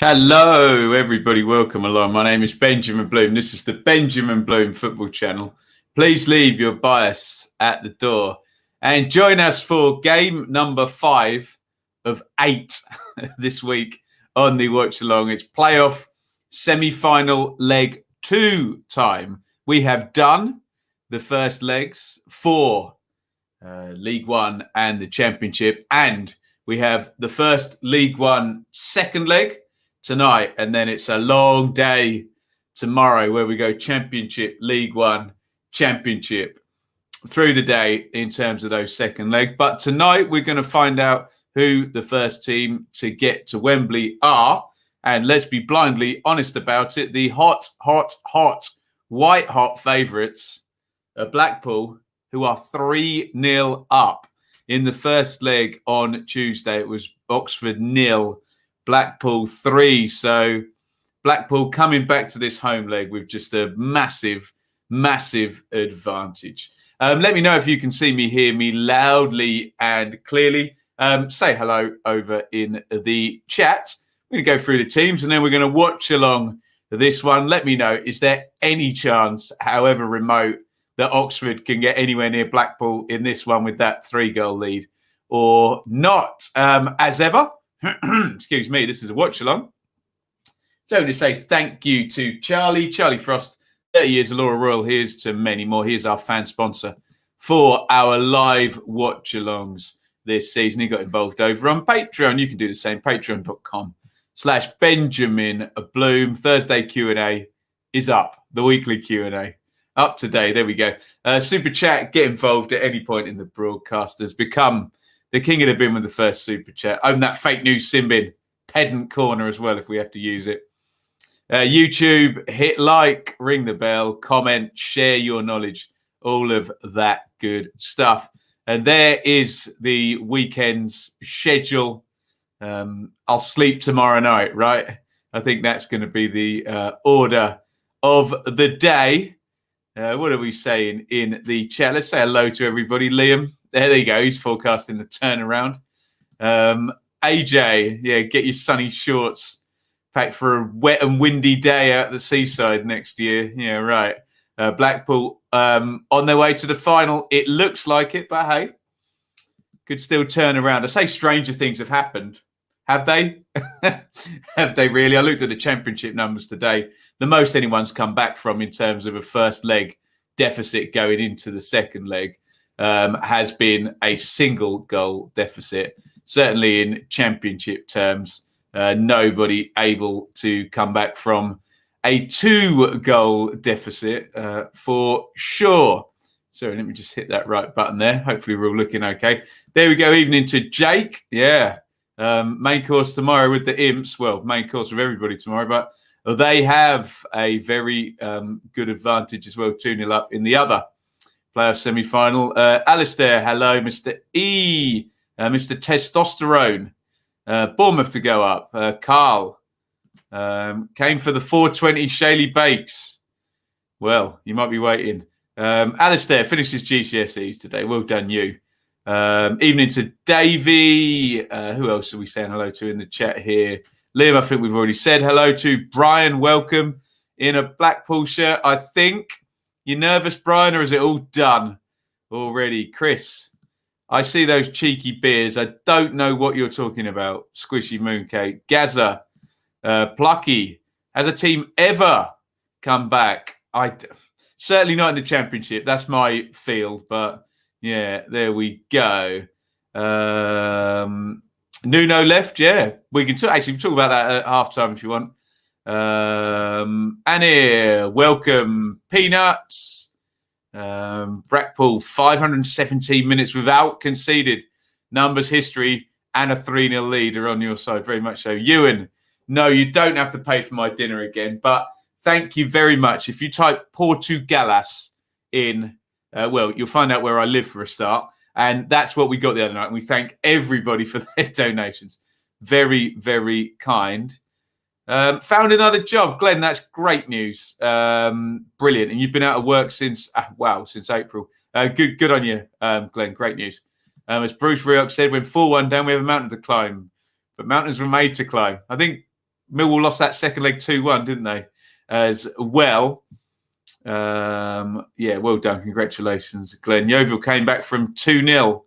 Hello, everybody. Welcome along. My name is Benjamin Bloom. This is the Benjamin Bloom Football Channel. Please leave your bias at the door and join us for game number 5 of 8 this week on the watch along. It's playoff semi-final leg 2 time. We have done the first legs for League One and the Championship, and we have the first League One second leg tonight, and then it's a long day tomorrow where we go Championship, League One, Championship through the day in terms of those second leg. But tonight we're going to find out who the first team to get to Wembley are, and let's be blindly honest about it. The hot, white hot favourites are Blackpool, who are 3-0 up. In the first leg on Tuesday, it was Oxford 0, Blackpool 3. So Blackpool coming back to this home leg with just a massive advantage. Let me know if you can see me, hear me loudly and clearly. Say hello over in the chat. We're going to go through the teams and then we're going to watch along this one. Let me know, is there any chance, however remote, that Oxford can get anywhere near Blackpool in this one with that 3-goal lead or not? As ever, excuse me, this is a watch along. So to say thank you to Charlie Frost, 30 years of Laura Royal. Here's to many more. Here's our fan sponsor for our live watch alongs this season. He got involved over on Patreon. You can do the same, patreon.com/Benjamin Bloom. Thursday Q&A is up. The weekly Q&A up today. There we go. Super chat, get involved at any point in the broadcasters. Become the king of the bin with the first super chat. Own that fake news sin bin. Pedant corner as well if we have to use it. YouTube, hit like, ring the bell, comment, share your knowledge. All of that good stuff. And there is the weekend's schedule. I'll sleep tomorrow night, right? I think that's going to be the order of the day. What are we saying in the chat? Let's say hello to everybody. Liam, there you go. He's forecasting the turnaround. AJ, yeah, get your sunny shorts packed for a wet and windy day out at the seaside next year. Yeah, right. Blackpool on their way to the final. It looks like it, but hey, could still turn around. I say stranger things have happened. Have they? Have they really? I looked at the championship numbers today. The most anyone's come back from in terms of a first leg deficit going into the second leg has been a single goal deficit. Certainly in championship terms, nobody able to come back from a 2-goal deficit for sure. Sorry, let me just hit that right button there. Hopefully we're all looking okay. There we go. Evening to Jake. Yeah. Main course tomorrow with the Imps. Well, main course with everybody tomorrow, but they have a very good advantage as well, 2-0 up in the other playoff semi-final. Alistair, hello, Mr. E, Mr. Testosterone. Bournemouth to go up. Carl came for the 420 Shaley Bakes. Well, you might be waiting. Alistair finishes GCSEs today. Well done, you. Evening to Davey. Who else are we saying hello to in the chat here? Liam, I think we've already said hello to. Brian, welcome in a Blackpool shirt, I think. You nervous, Brian, or is it all done already? Chris, I see those cheeky beers. I don't know what you're talking about. Squishy Mooncake. Gaza, Plucky. Has a team ever come back? Certainly not in the championship. That's my field, but yeah, there we go. Nuno left, yeah. We can talk about that at halftime if you want. Anir, welcome. Peanuts. Blackpool, 517 minutes without conceded. Numbers, history, and a 3-0 lead are on your side, very much so. Ewan, no, you don't have to pay for my dinner again, but thank you very much. If you type Portugalas in, well, you'll find out where I live for a start. And that's what we got the other night. And we thank everybody for their donations. Very, very kind. Found another job. Glenn, that's great news. Brilliant. And you've been out of work since, since April. Good on you, Glenn. Great news. As Bruce Ruddock said, when 4-1 down, we have a mountain to climb. But mountains were made to climb. I think Millwall lost that second leg 2-1, didn't they? As well. Well done. Congratulations, Glenn. Yeovil came back from 2-0.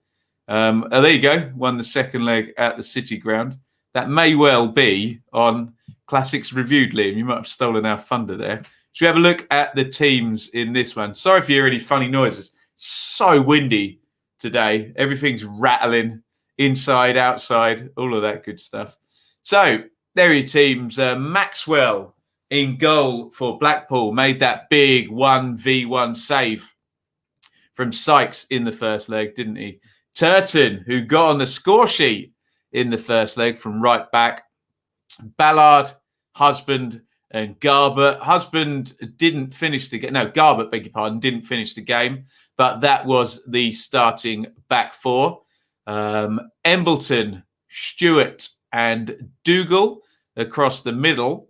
There you go. Won the second leg at the City Ground. That may well be on Classics Reviewed, Liam. You might have stolen our thunder there. Should we have a look at the teams in this one? Sorry if you hear any funny noises. So windy today. Everything's rattling inside, outside, all of that good stuff. So there are your teams. Maxwell in goal for Blackpool made that big 1v1 save from Sykes in the first leg, didn't he? Turton, who got on the score sheet in the first leg from right back. Ballard, Husband, and Garbett. Husband didn't finish the game. No, Garbett, beg your pardon, didn't finish the game, but that was the starting back four. Embleton, Stewart, and Dougal across the middle.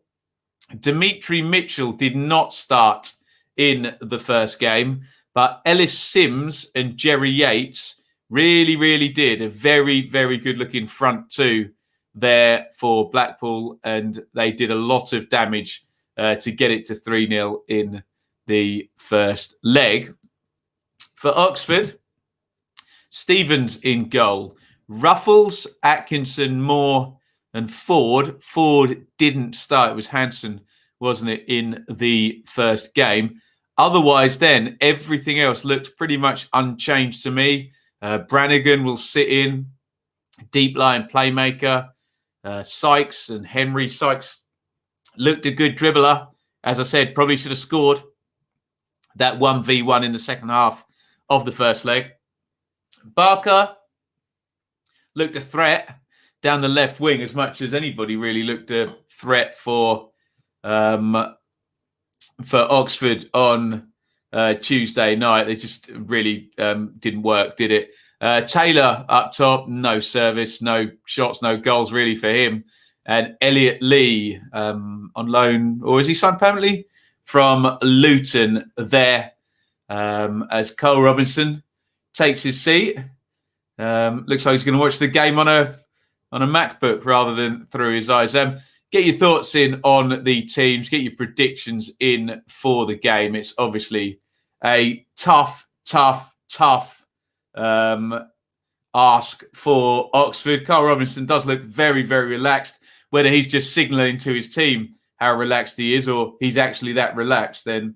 Dimitri Mitchell did not start in the first game, but Ellis Sims and Jerry Yates really did a very, very good looking front two there for Blackpool, and they did a lot of damage to get it to 3-0 in the first leg. For Oxford, Stevens in goal. Ruffles, Atkinson, Moore, and Ford. Ford didn't start. It was Hansen, wasn't it, in the first game. Otherwise, then, everything else looked pretty much unchanged to me. Brannigan will sit in. Deep line playmaker. Sykes and Henry. Sykes looked a good dribbler. As I said, probably should have scored that 1v1 in the second half of the first leg. Barker looked a threat down the left wing as much as anybody really looked a threat for Oxford on Tuesday night. They just really didn't work, did it? Taylor up top, no service, no shots, no goals really for him. And Elliot Lee on loan, or is he signed permanently? From Luton there as Cole Robinson takes his seat. Looks like he's going to watch the game on a MacBook rather than through his eyes. Get your thoughts in on the teams. Get your predictions in for the game. It's obviously a tough ask for Oxford. Carl Robinson does look very, very relaxed. Whether he's just signalling to his team how relaxed he is or he's actually that relaxed, then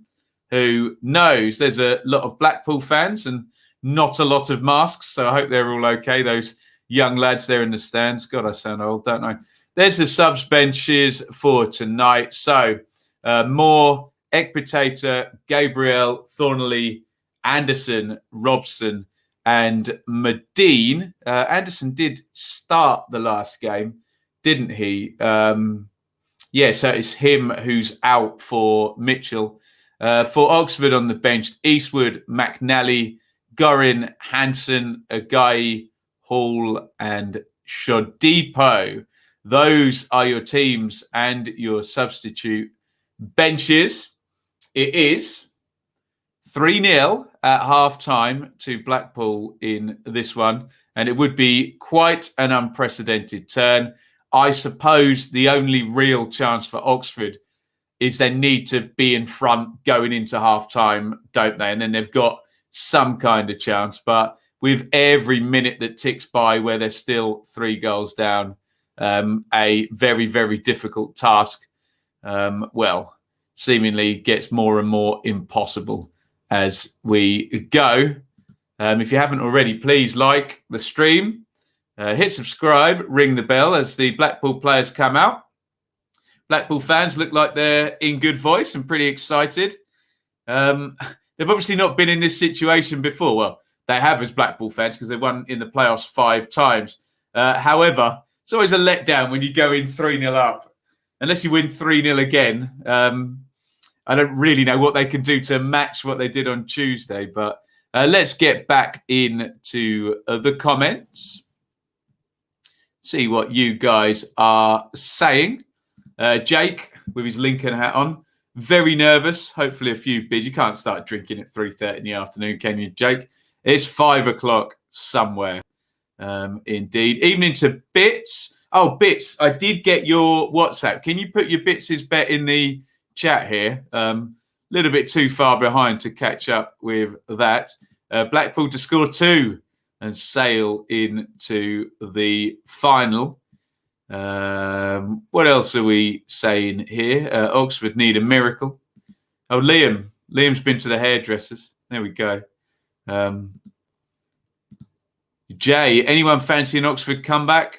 who knows? There's a lot of Blackpool fans and not a lot of masks, so I hope they're all okay. Those young lads there in the stands. God, I sound old, don't I? There's the subs benches for tonight. So Moore, Ekpitator, Gabriel, Thornley, Anderson, Robson, and Medine. Anderson did start the last game, didn't he? So it's him who's out for Mitchell. For Oxford on the bench, Eastwood, McNally, Gorin, Hansen, Agai, Hall, and Shodipo. Those are your teams and your substitute benches. It is 3-0 at half-time to Blackpool in this one, and it would be quite an unprecedented turn. I suppose the only real chance for Oxford is they need to be in front going into half-time, don't they? And then they've got some kind of chance. But with every minute that ticks by where they're still 3 goals down, a very, very difficult task, seemingly gets more and more impossible as we go. If you haven't already, please like the stream, hit subscribe, ring the bell as the Blackpool players come out. Blackpool fans look like they're in good voice and pretty excited. They've obviously not been in this situation before. Well, they have as Blackpool fans because they've won in the playoffs 5 times. However, it's always a letdown when you go in 3-0 up. Unless you win 3-0 again, I don't really know what they can do to match what they did on Tuesday. But let's get back into the comments. See what you guys are saying. Jake, with his Lincoln hat on, very nervous. Hopefully a few beers. You can't start drinking at 3:30 in the afternoon, can you, Jake? It's 5 o'clock somewhere. Indeed. Evening to Bits. Oh, Bits, I did get your WhatsApp. Can you put your Bits' bet in the chat here? Little bit too far behind to catch up with that. Blackpool to score 2 and sail into the final. What else are we saying here? Oxford need a miracle. Oh, Liam's been to the hairdressers. There we go. Jay, anyone fancy an Oxford comeback?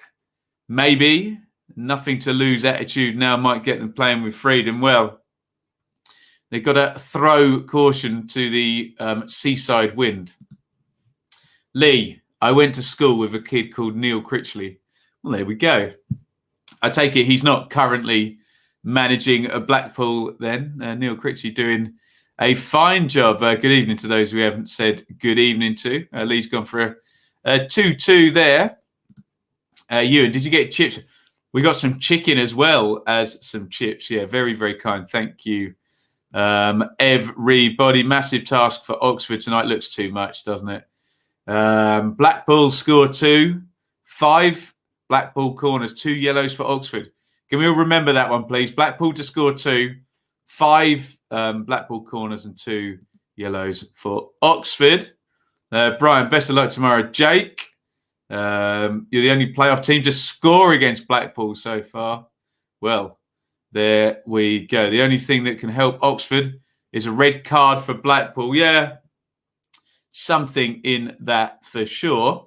Maybe. Nothing to lose attitude now might get them playing with freedom. Well, they've got to throw caution to the seaside wind. Lee, I went to school with a kid called Neil Critchley. Well, there we go. I take it he's not currently managing a Blackpool then. Neil Critchley doing a fine job. Good evening to those we haven't said good evening to. Lee's gone for a 2-2 there. Ewan, did you get chips? We got some chicken as well as some chips. Yeah, very, very kind. Thank you. Everybody, massive task for Oxford tonight. Looks too much, doesn't it? Blackpool score 2. 5 Blackpool corners, 2 yellows for Oxford. Can we all remember that one, please? Blackpool to score 2. 5 Blackpool corners and 2 yellows for Oxford. Brian, best of luck tomorrow. Jake, you're the only playoff team to score against Blackpool so far. Well, there we go. The only thing that can help Oxford is a red card for Blackpool. Yeah, something in that for sure.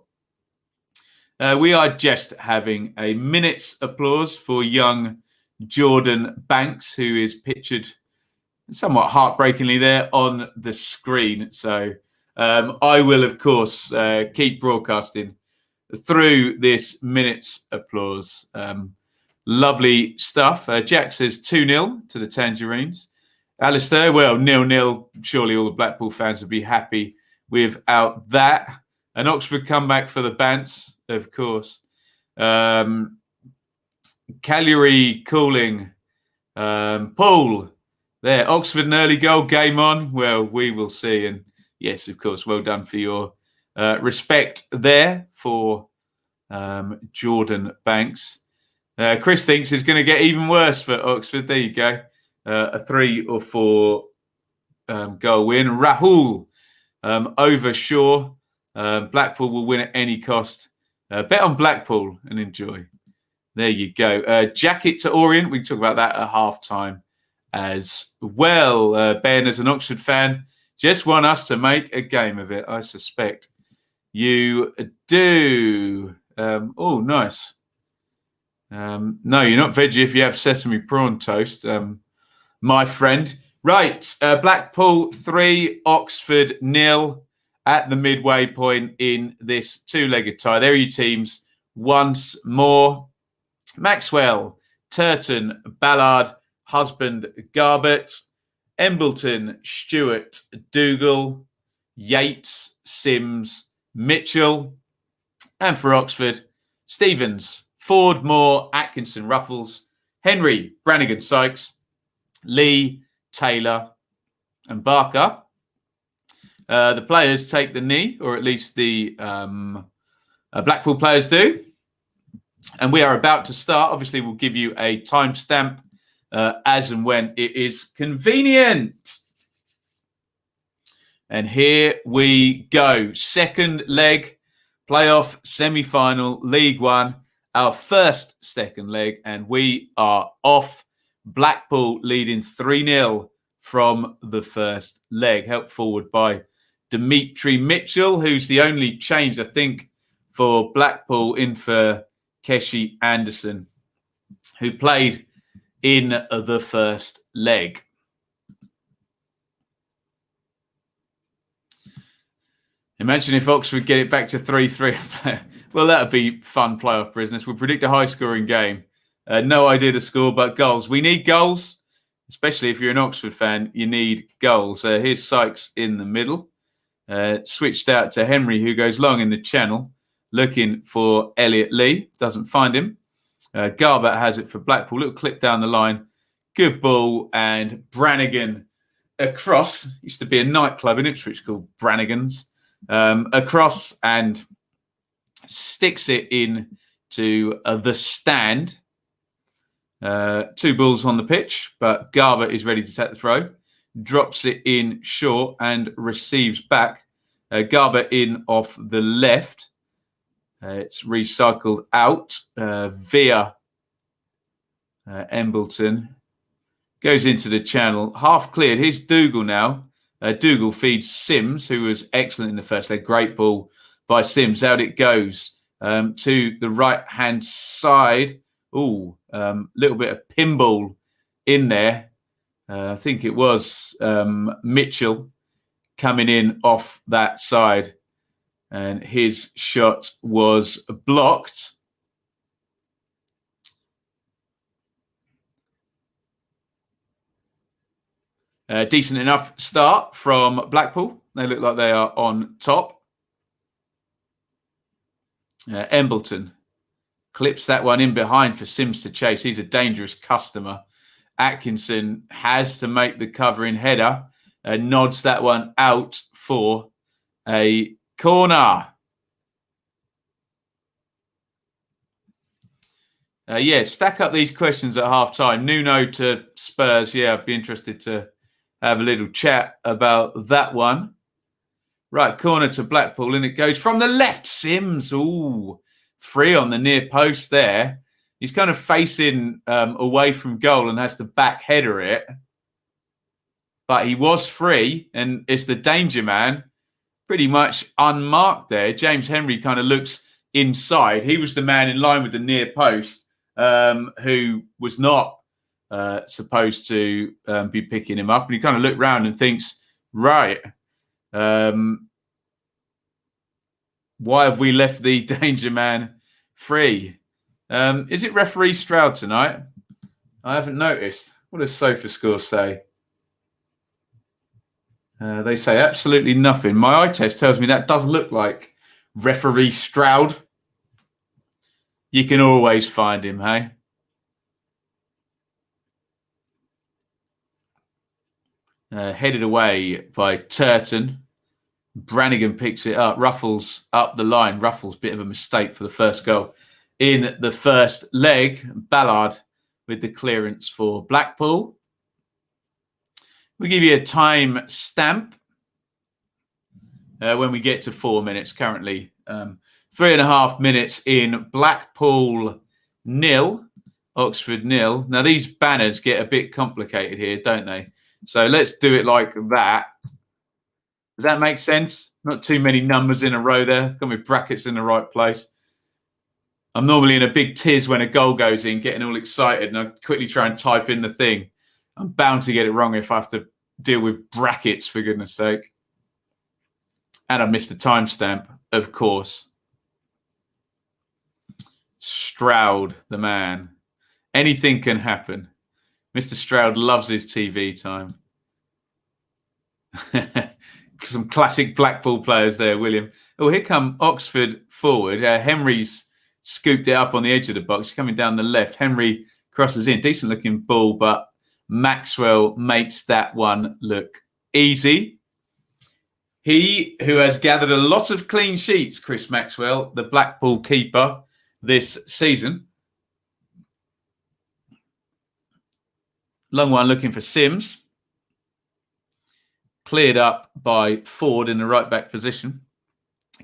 We are just having a minute's applause for young Jordan Banks, who is pictured somewhat heartbreakingly there on the screen. So I will, of course, keep broadcasting through this minute's applause. Lovely stuff. Jack says 2-0 to the Tangerines. Alistair, well, 0-0. Surely all the Blackpool fans would be happy without that. An Oxford comeback for the Bants, of course. Cagliari calling. Paul, there. Oxford an early goal, game on. Well, we will see. And yes, of course, well done for your respect there for Jordan Banks. Chris thinks it's going to get even worse for Oxford. There you go. A 3 or 4 goal win. Rahul over Shaw. Blackpool will win at any cost. Bet on Blackpool and enjoy. There you go. Jacket to Orient. We can talk about that at half-time as well. Ben, as an Oxford fan, just want us to make a game of it. I suspect you do. Oh, nice. No, you're not veggie if you have sesame prawn toast, my friend. Right, Blackpool 3, Oxford 0 at the midway point in this 2-legged tie. There are your teams once more. Maxwell, Turton, Ballard, Husband, Garbett, Embleton, Stewart, Dougal, Yates, Sims, Mitchell, and for Oxford, Stevens, Ford, Moore, Atkinson, Ruffles, Henry, Brannigan, Sykes, Lee, Taylor, and Barker. The players take the knee, or at least the Blackpool players do. And we are about to start. Obviously, we'll give you a timestamp as and when it is convenient. And here we go. Second leg, playoff semi-final, League One. Our first second leg, and we are off. Blackpool leading 3-0 from the first leg. Helped forward by Dimitri Mitchell, who's the only change, I think, for Blackpool, in for Keshi Anderson, who played in the first leg. Imagine if Oxford get it back to 3-3. Well, that would be fun playoff business. We'll predict a high-scoring game. No idea the score, but goals. We need goals, especially if you're an Oxford fan. You need goals. Here's Sykes in the middle. Switched out to Henry, who goes long in the channel, looking for Elliot Lee. Doesn't find him. Garbett has it for Blackpool. Little clip down the line. Good ball. And Brannigan across. Used to be a nightclub in Ipswich called Brannigan's. Across and sticks it in to the stand. 2 balls on the pitch, but Garber is ready to take the throw. Drops it in short and receives back. Garber in off the left. It's recycled out via Embleton. Goes into the channel. Half cleared. Here's Dougal now. Dougal feeds Sims, who was excellent in the first leg. Great ball by Sims. Out it goes to the right-hand side. Ooh, little bit of pinball in there. I think it was Mitchell coming in off that side. And his shot was blocked. Decent enough start from Blackpool. They look like they are on top. Embleton clips that one in behind for Sims to chase. He's a dangerous customer. Atkinson has to make the covering header. Nods that one out for a corner. Stack up these questions at half-time. Nuno to Spurs. Yeah, I'd be interested to have a little chat about that one. Right, corner to Blackpool, and it goes from the left. Sims, ooh, free on the near post there. He's kind of facing away from goal and has to back header it. But he was free, and it's the danger man, pretty much unmarked there. James Henry kind of looks inside. He was the man in line with the near post who was not supposed to be picking him up. And he kind of looked round and thinks, right, why have we left the danger man free? Is it referee Stroud tonight? I haven't noticed. What does SofaScore say? They say absolutely nothing. My eye test tells me that does look like referee Stroud. You can always find him, hey? Headed away by Turton. Brannigan picks it up. Ruffles up the line. Ruffles, bit of a mistake for the first goal in the first leg. Ballard with the clearance for Blackpool. We'll give you a time stamp when we get to 4 minutes. Currently 3.5 minutes in. Blackpool 0, Oxford 0. Now, these banners get a bit complicated here, don't they? So let's do it like that. Does that make sense? Not too many numbers in a row there. Got my brackets in the right place. I'm normally in a big tiz when a goal goes in, getting all excited, and I quickly try and type in the thing. I'm bound to get it wrong if I have to deal with brackets, for goodness sake. And I missed the timestamp, of course. Stroud, the man. Anything can happen. Mr. Stroud loves his TV time. Some classic Blackpool players there, William. Oh, here come Oxford forward. Henry's scooped it up on the edge of the box. Coming down the left. Henry crosses in. Decent looking ball, but Maxwell makes that one look easy. He who has gathered a lot of clean sheets, Chris Maxwell, the Blackpool keeper this season. Long one looking for Sims. Cleared up by Ford in the right back position.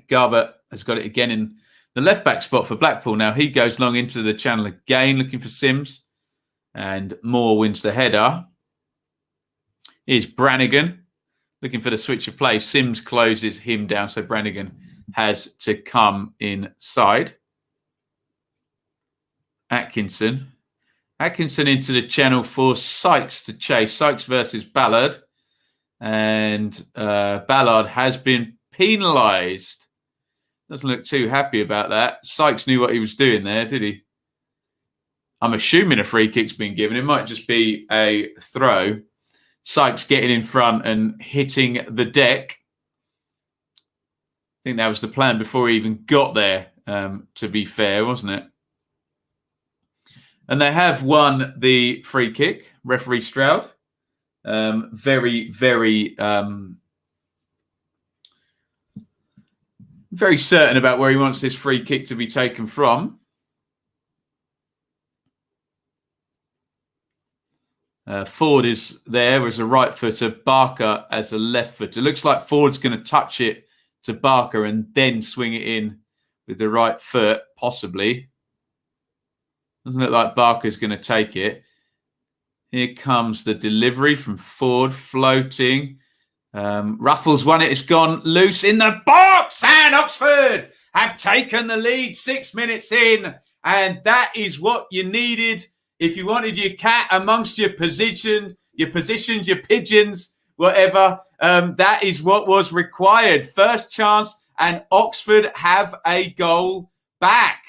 Garber has got it again in the left back spot for Blackpool. Now he goes long into the channel again, looking for Sims. And Moore wins the header. Here's Brannigan looking for the switch of play. Sims closes him down, so Brannigan has to come inside. Atkinson into the channel for Sykes to chase. Sykes versus Ballard. And Ballard has been penalised. Doesn't look too happy about that. Sykes knew what he was doing there, did he? I'm assuming a free kick's been given. It might just be a throw. Sykes getting in front and hitting the deck. I think that was the plan before he even got there, to be fair, wasn't it? And they have won the free kick, referee Stroud. Very, very, very certain about where he wants this free kick to be taken from. Ford is there as a right footer, Barker as a left footer. Looks like Ford's going to touch it to Barker and then swing it in with the right foot, possibly. Doesn't look like Barker's going to take it. Here comes the delivery from Ford, floating. Ruffles won it. It's gone loose in the box. And Oxford have taken the lead 6 minutes in. And that is what you needed if you wanted your cat amongst your positions, your pigeons, whatever. That is what was required. First chance, and Oxford have a goal back.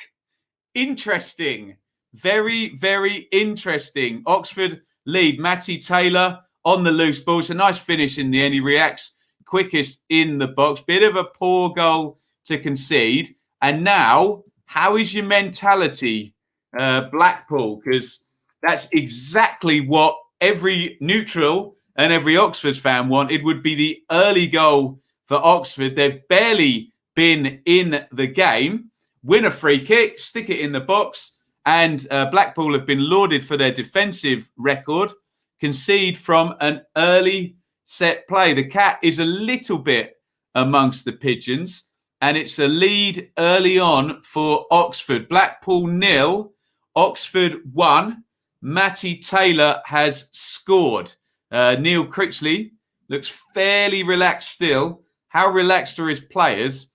Interesting. Very, very interesting. Oxford lead. Matty Taylor on the loose ball. It's a nice finish in the end. He reacts quickest in the box. Bit of a poor goal to concede. And now, how is your mentality, Blackpool? Because that's exactly what every neutral and every Oxford fan wanted, would be the early goal for Oxford. They've barely been in the game. Win a free kick, stick it in the box. And Blackpool have been lauded for their defensive record. Concede from an early set play. The cat is a little bit amongst the pigeons. And it's a lead early on for Oxford. Blackpool 0, Oxford 1. Matty Taylor has scored. Neil Krissy looks fairly relaxed still. How relaxed are his players?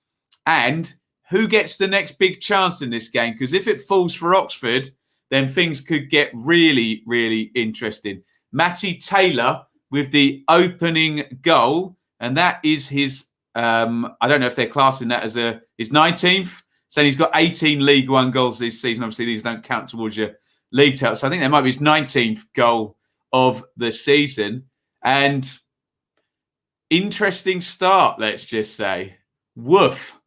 And who gets the next big chance in this game? Because if it falls for Oxford, then things could get really, really interesting. Matty Taylor with the opening goal. And that is his... I don't know if they're classing that as his 19th. So he's got 18 League One goals this season. Obviously, these don't count towards your league title. So I think that might be his 19th goal of the season. And interesting start, let's just say. Woof.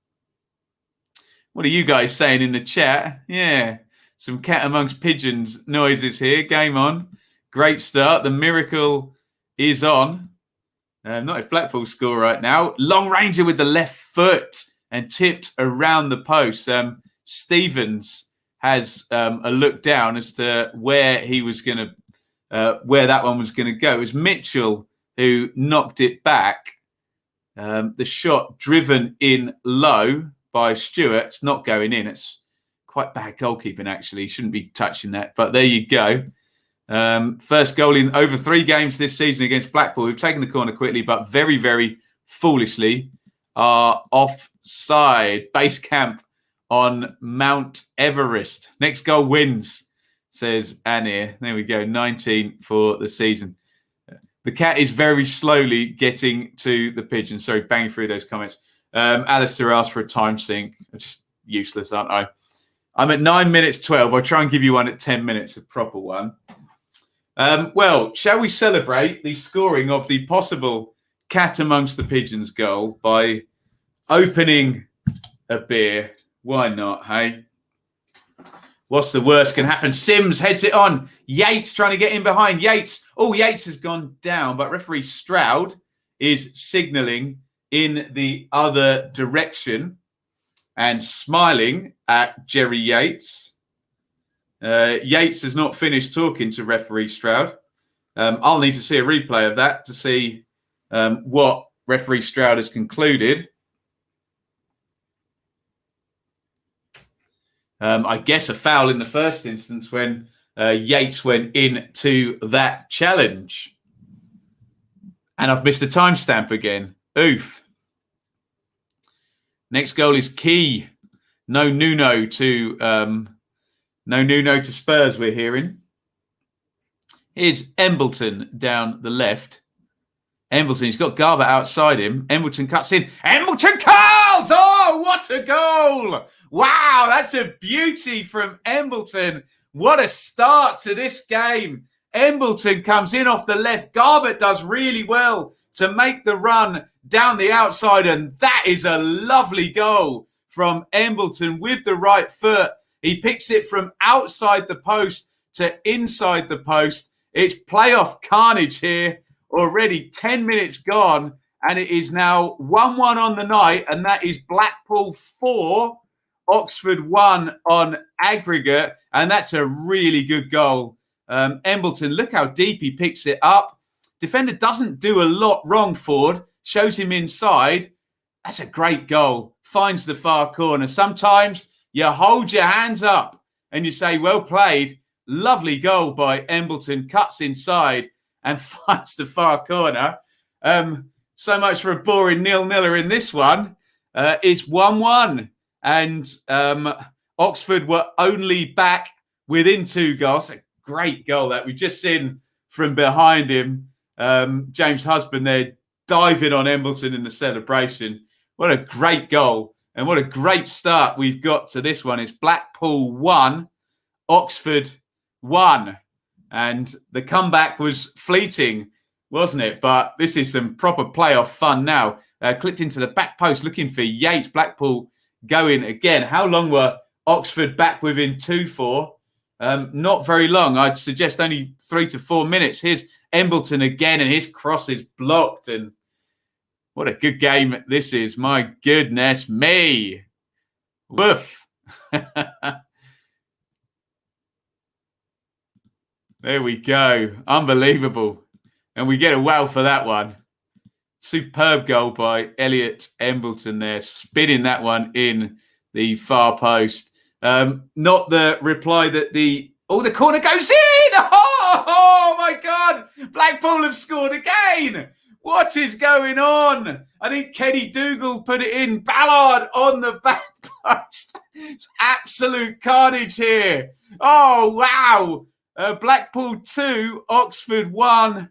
What are you guys saying in the chat? Yeah, some cat amongst pigeons noises here. Game on. Great start. The miracle is on. Not if Blackpool score right now. Long ranger with the left foot and tipped around the post. Stevens has a look down as to where he was going to, where that one was going to go. It was Mitchell who knocked it back. The shot driven in low by Stewart. It's not going in. It's quite bad goalkeeping, actually. He shouldn't be touching that. But there you go. First goal in over 3 games this season against Blackpool. We've taken the corner quickly, but very, very foolishly are offside. Base camp on Mount Everest. Next goal wins, says Anir. There we go, 19 for the season. The cat is very slowly getting to the pigeon. Sorry, banging through those comments. Alistair asked for a time sync. I'm just useless, aren't I? I'm at 9 minutes 12. I'll try and give you one at 10 minutes, a proper one. Well, shall we celebrate the scoring of the possible cat amongst the pigeons goal by opening a beer? Why not, hey? What's the worst can happen? Sims heads it on. Yates trying to get in behind. Yates. Oh, Yates has gone down, but referee Stroud is signalling in the other direction and smiling at Jerry Yates. Yates has not finished talking to referee Stroud. I'll need to see a replay of that to see what referee Stroud has concluded. I guess a foul in the first instance when Yates went into that challenge. And I've missed the timestamp again. Oof. Next goal is key. No Nuno to Spurs, we're hearing. Here's Embleton down the left. Embleton, he's got Garber outside him. Embleton cuts in. Embleton curls! Oh, what a goal! Wow, that's a beauty from Embleton. What a start to this game. Embleton comes in off the left. Garber does really well to make the run down the outside, and that is a lovely goal from Embleton with the right foot. He picks it from outside the post to inside the post. It's playoff carnage here. Already 10 minutes gone, and it is now 1-1 on the night, and that is Blackpool 4, Oxford 1 on aggregate, and that's a really good goal Embleton, look how deep he picks it up. Defender doesn't do a lot wrong, Ford. Shows him inside. That's a great goal. Finds the far corner. Sometimes you hold your hands up and you say, well played. Lovely goal by Embleton. Cuts inside and finds the far corner. So much for a boring 0-0 in this one. It's 1-1. And Oxford were only back within 2 goals. A great goal that we've just seen from behind him. James Husband there diving on Embleton in the celebration. What a great goal. And what a great start we've got to this one. It's Blackpool 1, Oxford 1. And the comeback was fleeting, wasn't it? But this is some proper playoff fun now. Clipped into the back post looking for Yates. Blackpool going again. How long were Oxford back within 2 for? Not very long. I'd suggest only 3 to 4 minutes. Here's Embleton again, and his cross is blocked. And what a good game this is. My goodness me. Woof. There we go. Unbelievable. And we get a wow for that one. Superb goal by Elliot Embleton there, spinning that one in the far post. Not the reply that the corner goes in. Oh my God. Blackpool have scored again. What is going on? I think Kenny Dougal put it in. Ballard on the back post. It's absolute carnage here. Oh, wow. Blackpool 2, Oxford 1.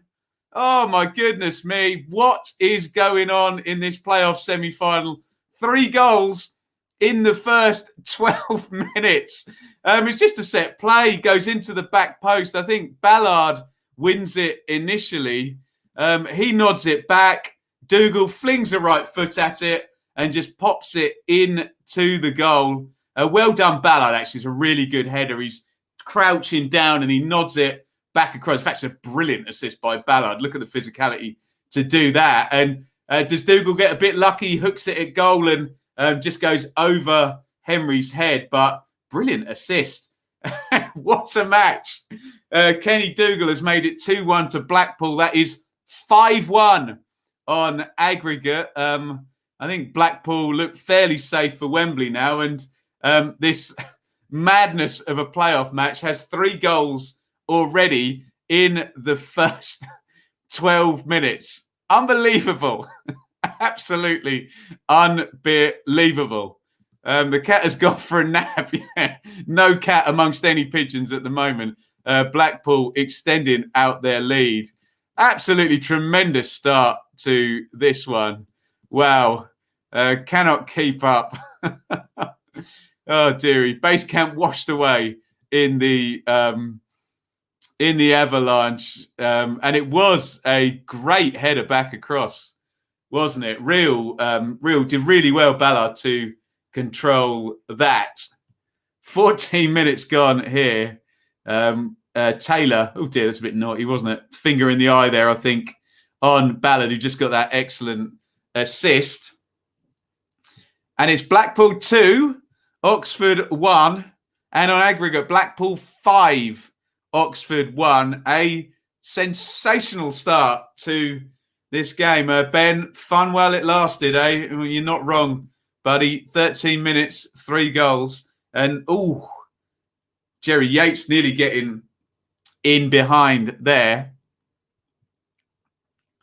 Oh, my goodness me. What is going on in this playoff semi-final? 3 goals in the first 12 minutes. It's just a set play. Goes into the back post. I think Ballard wins it initially. He nods it back. Dougal flings a right foot at it and just pops it into the goal. Well done, Ballard, actually. It's a really good header. He's crouching down and he nods it back across. In fact, it's a brilliant assist by Ballard. Look at the physicality to do that. And does Dougal get a bit lucky? Hooks it at goal and just goes over Henry's head. But brilliant assist. What a match. Kenny Dougal has made it 2-1 to Blackpool. That is 5-1 on aggregate. I think Blackpool look fairly safe for Wembley now. And this madness of a playoff match has 3 goals already in the first 12 minutes. Unbelievable. Absolutely unbelievable. The cat has gone for a nap. Yeah. No cat amongst any pigeons at the moment. Blackpool extending out their lead. Absolutely tremendous start to this one. Wow. Cannot keep up. Oh, dearie. Base camp washed away in the avalanche. And it was a great header back across, wasn't it? Did really well, Ballard, to control that. 14 minutes gone here. Taylor, oh dear, that's a bit naughty, wasn't it? Finger in the eye there, I think, on Ballard, who just got that excellent assist. And it's Blackpool 2, Oxford 1, and on aggregate, Blackpool 5, Oxford 1. A sensational start to this game. Ben, fun while it lasted, eh? Well, you're not wrong, buddy. 13 minutes, 3 goals. And, Jerry Yates nearly getting in behind there.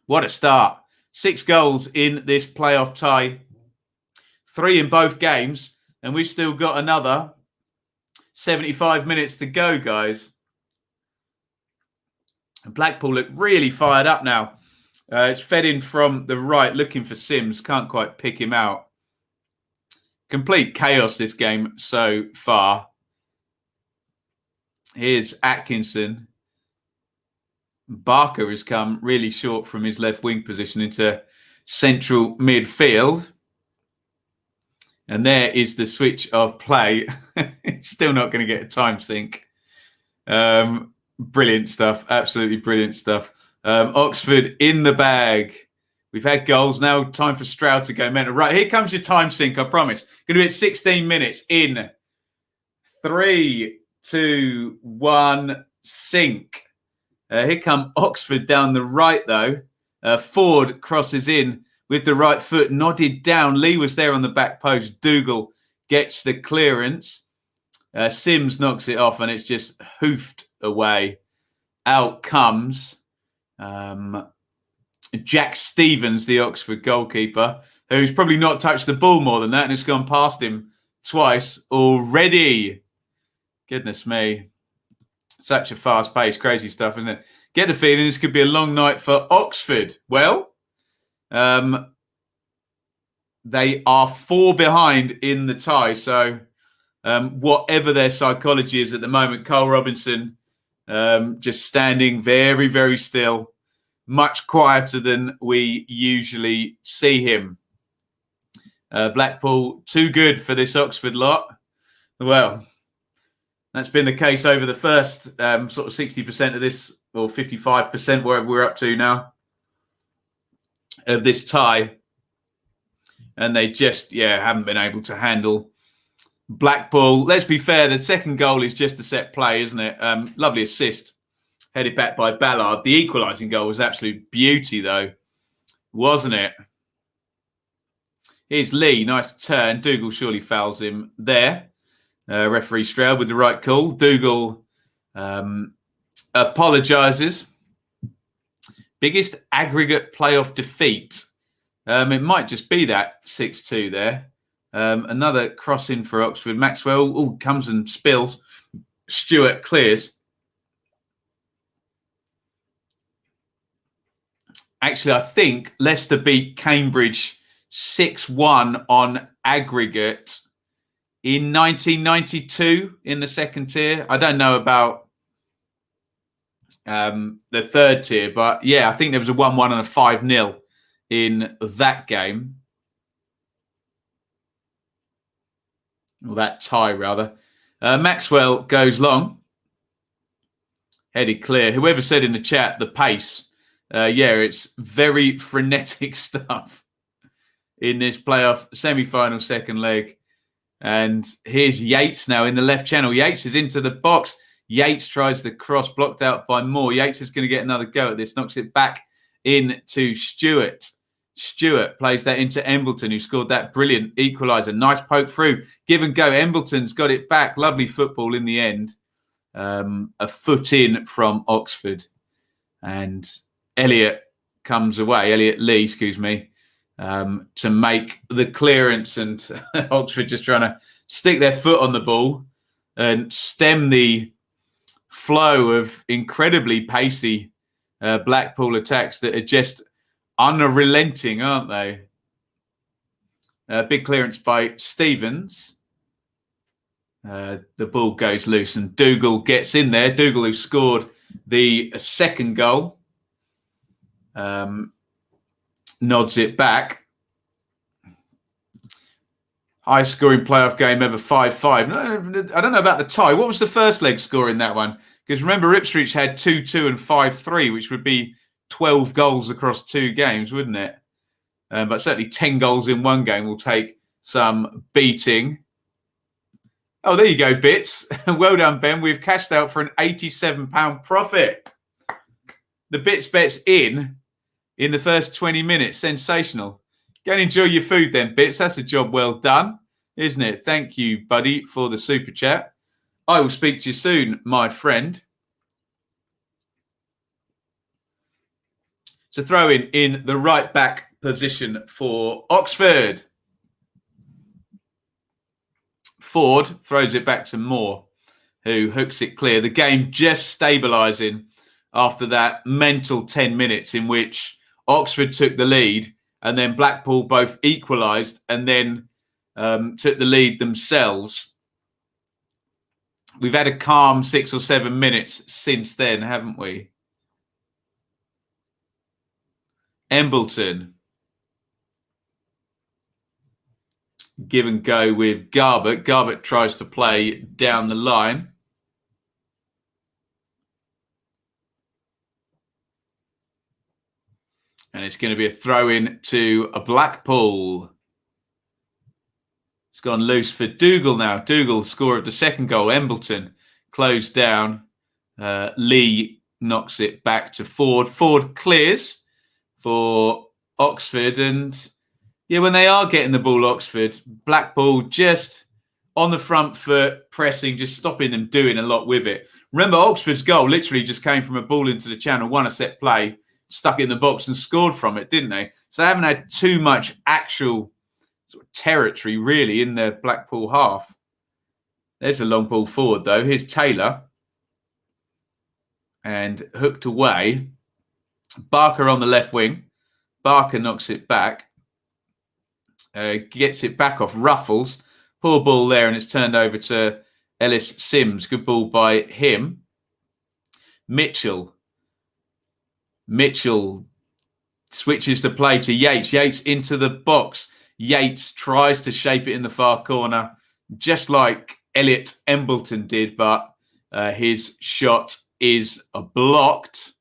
What a start. 6 goals in this playoff tie. 3 in both games. And we've still got another 75 minutes to go, guys. And Blackpool look really fired up now. It's fed in from the right, looking for Sims. Can't quite pick him out. Complete chaos this game so far. Here's Atkinson. Barker has come really short from his left wing position into central midfield. And there is the switch of play. Still not going to get a time sync. Brilliant stuff. Absolutely brilliant stuff. Oxford in the bag. We've had goals. Now time for Stroud to go mental. Right, here comes your time sync, I promise. Going to be at 16 minutes in 3, 2, 1. sink. Here come Oxford down the right, though. Ford crosses in with the right foot, nodded down. Lee was there on the back post. Dougal gets the clearance. Sims knocks it off, and it's just hoofed away. Out comes Jack Stevens, the Oxford goalkeeper, who's probably not touched the ball more than that, and it's gone past him twice already. Goodness me. Such a fast pace, crazy stuff, isn't it? Get the feeling this could be a long night for Oxford. Well, they are 4 behind in the tie. So whatever their psychology is at the moment, Cole Robinson just standing very, very still, much quieter than we usually see him. Blackpool, too good for this Oxford lot. Well, that's been the case over the first sort of 60% of this, or 55%, wherever we're up to now, of this tie. And they just, haven't been able to handle Blackpool. Let's be fair, the second goal is just a set play, isn't it? Lovely assist, headed back by Ballard. The equalising goal was absolute beauty, though, wasn't it? Here's Lee, nice turn. Dougal surely fouls him there. Referee Stroud with the right call. Dougal apologises. Biggest aggregate playoff defeat. It might just be that 6-2 there. Another cross in for Oxford. Maxwell comes and spills. Stewart clears. Actually, I think Leicester beat Cambridge 6-1 on aggregate in 1992 in the second tier. I don't know about the third tier, but I think there was a 1-1 and a 5-0 in that game. Or that tie, rather. Maxwell goes long. Headed clear. Whoever said in the chat, the pace. It's very frenetic stuff in this playoff semi-final second leg. And here's Yates now in the left channel. Yates is into the box. Yates tries the cross, blocked out by Moore. Yates is going to get another go at this. Knocks it back into Stewart. Stewart plays that into Embleton, who scored that brilliant equaliser. Nice poke through. Give and go. Embleton's got it back. Lovely football in the end. A foot in from Oxford. And Elliot Lee, to make the clearance, and Oxford just trying to stick their foot on the ball and stem the flow of incredibly pacey Blackpool attacks that are just unrelenting, aren't they? Big clearance by Stevens. The ball goes loose and Dougal gets in there. Dougal, who scored the second goal, nods it back. High scoring playoff game ever, 5-5. I don't know about the tie. What was the first leg score in that one? Because remember, Ipswich had 2-2 and 5-3, which would be 12 goals across 2 games, wouldn't it? But certainly 10 goals in one game will take some beating. Oh, there you go, Bits. Well done, Ben. We've cashed out for an £87 profit. The Bits bet's in the first 20 minutes. Sensational. Go and enjoy your food then, Bits. That's a job well done, isn't it? Thank you, buddy, for the super chat. I will speak to you soon, my friend. So throw in the right back position for Oxford. Ford throws it back to Moore, who hooks it clear. The game just stabilising after that mental 10 minutes in which Oxford took the lead and then Blackpool both equalised and then took the lead themselves. We've had a calm 6 or 7 minutes since then, haven't we? Embleton. Give and go with Garbutt. Garbutt tries to play down the line. And it's going to be a throw-in to a Blackpool. It's gone loose for Dougal now. Dougal, scorer of the second goal. Embleton closed down. Lee knocks it back to Ford. Ford clears for Oxford. And yeah, when they are getting the ball, Oxford, Blackpool just on the front foot, pressing, just stopping them doing a lot with it. Remember, Oxford's goal literally just came from a ball into the channel, won a set play, stuck it in the box and scored from it, didn't they? So they haven't had too much actual sort of territory, really, in the Blackpool half. There's a long ball forward, though. Here's Taylor. And hooked away. Barker on the left wing. Barker knocks it back. Gets it back off Ruffles. Poor ball there, and it's turned over to Ellis Sims. Good ball by him. Mitchell switches the play to Yates. Yates into the box. Yates tries to shape it in the far corner, just like Elliot Embleton did, but his shot is blocked.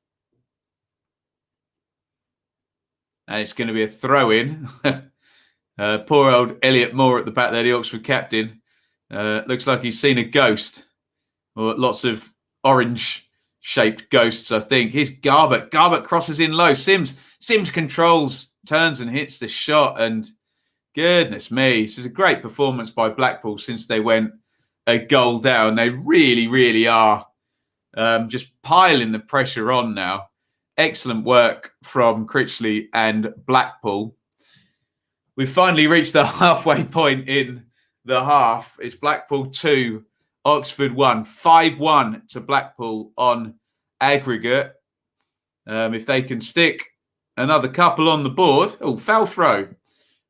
And it's going to be a throw-in. Poor old Elliot Moore at the back there, the Oxford captain. Looks like he's seen a ghost. Or lots of orange-shaped ghosts, I think. Here's Garbett. Garbett crosses in low. Sims controls, turns and hits the shot. And goodness me, this is a great performance by Blackpool since they went a goal down. They really, really are just piling the pressure on now. Excellent work from Critchley and Blackpool. We've finally reached the halfway point in the half. It's Blackpool 2, Oxford 1. 5-1 to Blackpool on aggregate. If they can stick another couple on the board. Oh, foul throw.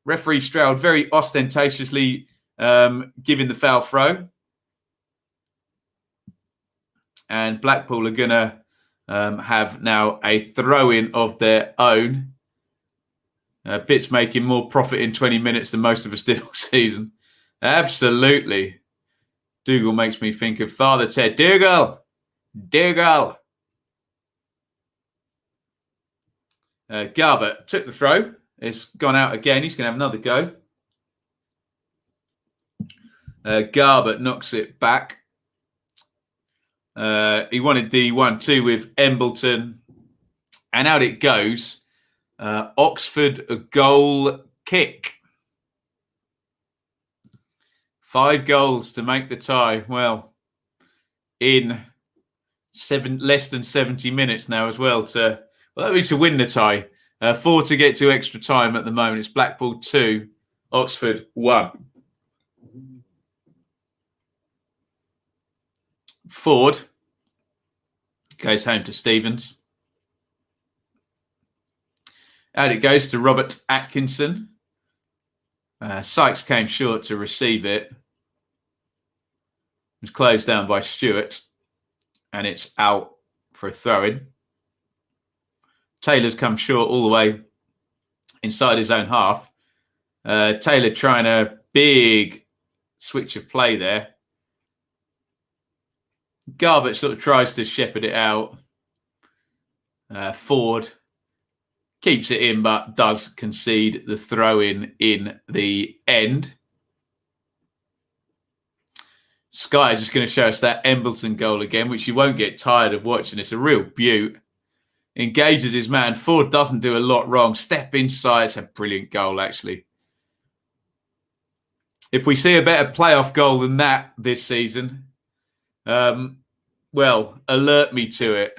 Referee Stroud very ostentatiously giving the foul throw. And Blackpool are going to have now a throw-in of their own. Bits making more profit in 20 minutes than most of us did all season. Absolutely. Dougal makes me think of Father Ted. Dougal! Garbett took the throw. It's gone out again. He's going to have another go. Garbett knocks it back. He wanted the 1-2 with Embleton. And out it goes. Oxford a goal kick. 5 goals to make the tie. Well, in less than 70 minutes now as well. That would be to win the tie. 4 to get to extra time at the moment. It's Blackpool 2, Oxford 1. Ford goes home to Stevens. Out it goes to Robert Atkinson. Sykes came short to receive it. It was closed down by Stewart. And it's out for a throw-in. Taylor's come short all the way inside his own half. Taylor trying a big switch of play there. Garbett sort of tries to shepherd it out. Ford keeps it in, but does concede the throw-in in the end. Sky just going to show us that Embleton goal again, which you won't get tired of watching. It's a real beaut. Engages his man. Ford doesn't do a lot wrong. Step inside. It's a brilliant goal, actually. If we see a better playoff goal than that this season, well, alert me to it.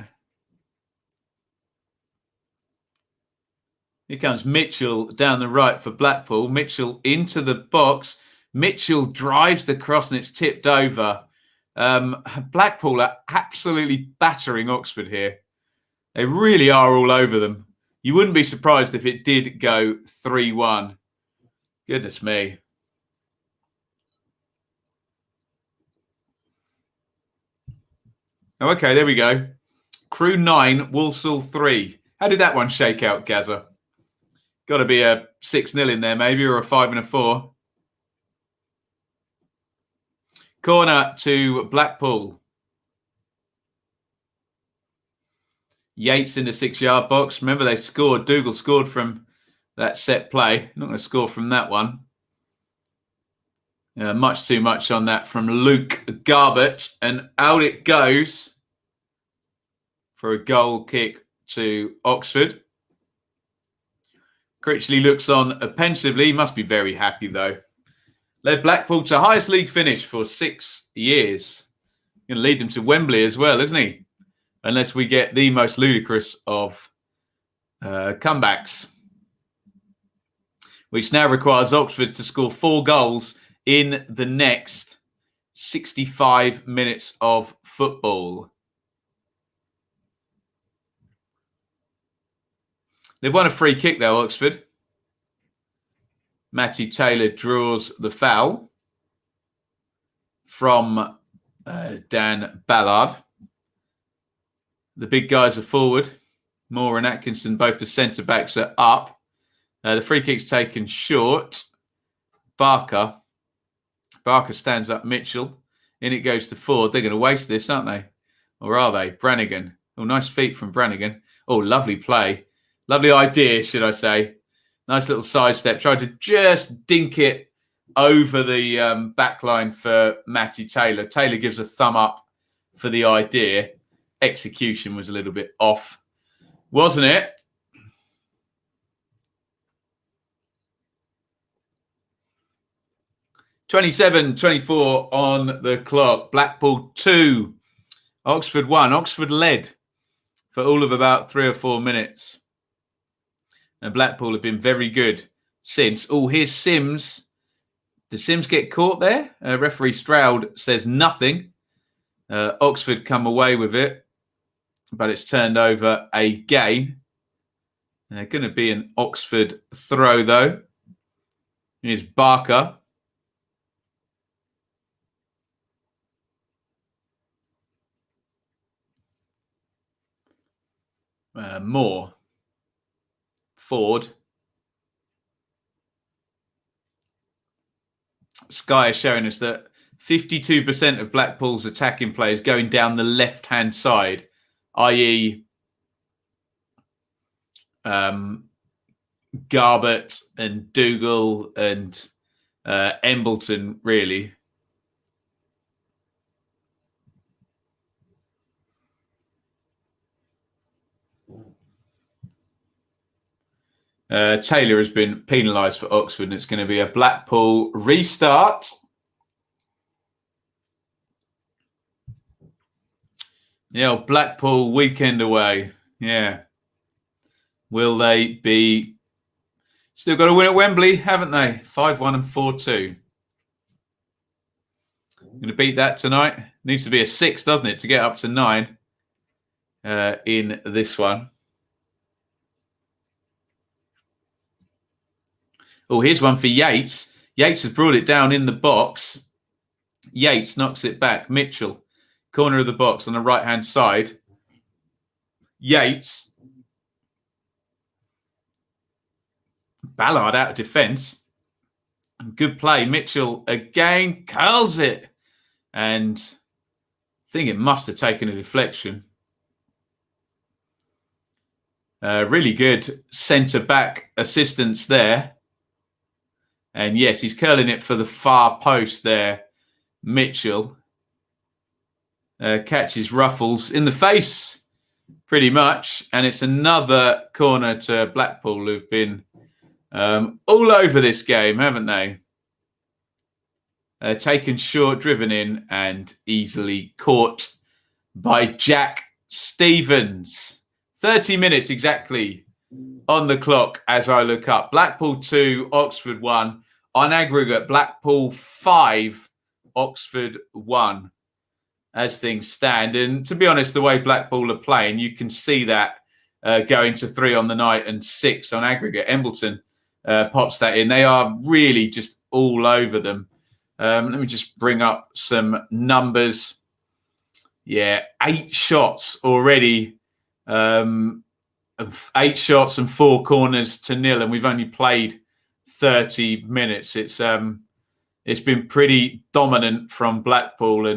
Here comes Mitchell down the right for Blackpool. Mitchell into the box. Mitchell drives the cross and it's tipped over. Blackpool are absolutely battering Oxford here. They really are all over them. You wouldn't be surprised if it did go 3-1. Goodness me. Oh, okay, there we go. Crew 9, Walsall 3. How did that one shake out, Gazza? Got to be a 6-0 in there, maybe, or a 5 and a 4. Corner to Blackpool. Yates in the 6-yard box. Remember, they scored. Dougal scored from that set play. Not going to score from that one. Much too much on that from Luke Garbett. And out it goes. for a goal kick to Oxford. Krissy looks on pensively. He must be very happy, though. Led Blackpool to highest league finish for 6 years. Going to lead them to Wembley as well, isn't he? Unless we get the most ludicrous of comebacks, which now requires Oxford to score 4 goals in the next 65 minutes of football. They've won a free kick, though, Oxford. Matty Taylor draws the foul from Dan Ballard. The big guys are forward. Moore and Atkinson, both the centre-backs, are up. The free kick's taken short. Barker stands up Mitchell. In it goes to Ford. They're going to waste this, aren't they? Or are they? Brannigan. Oh, nice feet from Brannigan. Oh, lovely play. Lovely idea, should I say. Nice little sidestep. Tried to just dink it over the back line for Matty Taylor. Taylor gives a thumb up for the idea. Execution was a little bit off, wasn't it? (27-24) on the clock. Blackpool 2, Oxford 1. Oxford led for all of about 3 or 4 minutes. And Blackpool have been very good since. Oh, here's Sims. Did Sims get caught there? Referee Stroud says nothing. Oxford come away with it, but it's turned over again. Going to be an Oxford throw, though. Here's Barker. Moore. Ford. Sky is showing us that 52% of Blackpool's attacking play is going down the left-hand side, i.e. Garbett and Dougal and Embleton, really. Taylor has been penalised for Oxford, and it's going to be a Blackpool restart. Yeah, Blackpool weekend away. Yeah. Will they be... Still got to win at Wembley, haven't they? 5-1 and 4-2. Going to beat that tonight. Needs to be a 6, doesn't it, to get up to 9 in this one. Oh, here's one for Yates. Yates has brought it down in the box. Yates knocks it back. Mitchell, corner of the box on the right-hand side. Yates. Ballard out of defence. Good play. Mitchell again curls it. And I think it must have taken a deflection. Really good centre-back assistance there. And yes, he's curling it for the far post there. Mitchell catches Ruffles in the face, pretty much. And it's another corner to Blackpool, who've been all over this game, haven't they? Taken short, driven in, and easily caught by Jack Stevens. 30 minutes exactly on the clock as I look up. Blackpool 2, Oxford 1. On aggregate, Blackpool 5, Oxford 1 as things stand. And to be honest, the way Blackpool are playing, you can see that going to 3 on the night and 6 on aggregate. Embleton pops that in. They are really just all over them. Let me just bring up some numbers. Yeah, 8 shots already. 8 shots and 4 corners to 0, and we've only played 30 minutes. It's been pretty dominant from Blackpool,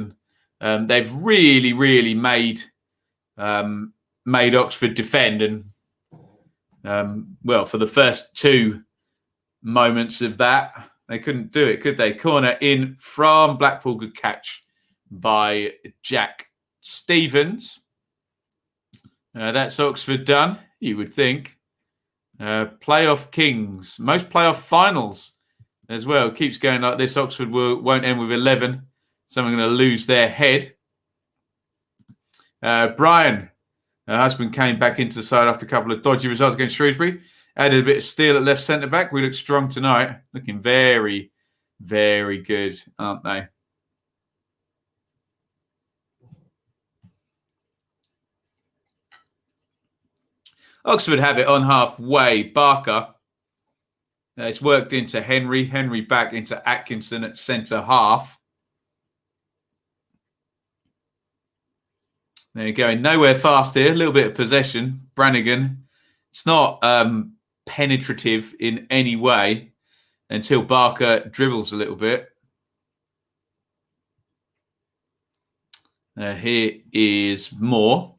and they've really made Oxford defend. And well, for the first 2 moments of that, they couldn't do it, could they? Corner in from Blackpool. Good catch by Jack Stevens. That's Oxford done, you would think. Playoff kings, most playoff finals as well. Keeps going like this. Oxford won't end with 11. Someone going to lose their head. Brian, her husband, came back into the side after a couple of dodgy results against Shrewsbury. Added a bit of steel at left centre back. We look strong tonight. Looking very, very good, aren't they? Oxford have it on halfway. Barker. It's worked into Henry. Henry back into Atkinson at centre half. They're going nowhere fast here. A little bit of possession. Brannigan. It's not penetrative in any way until Barker dribbles a little bit. Here is Moore.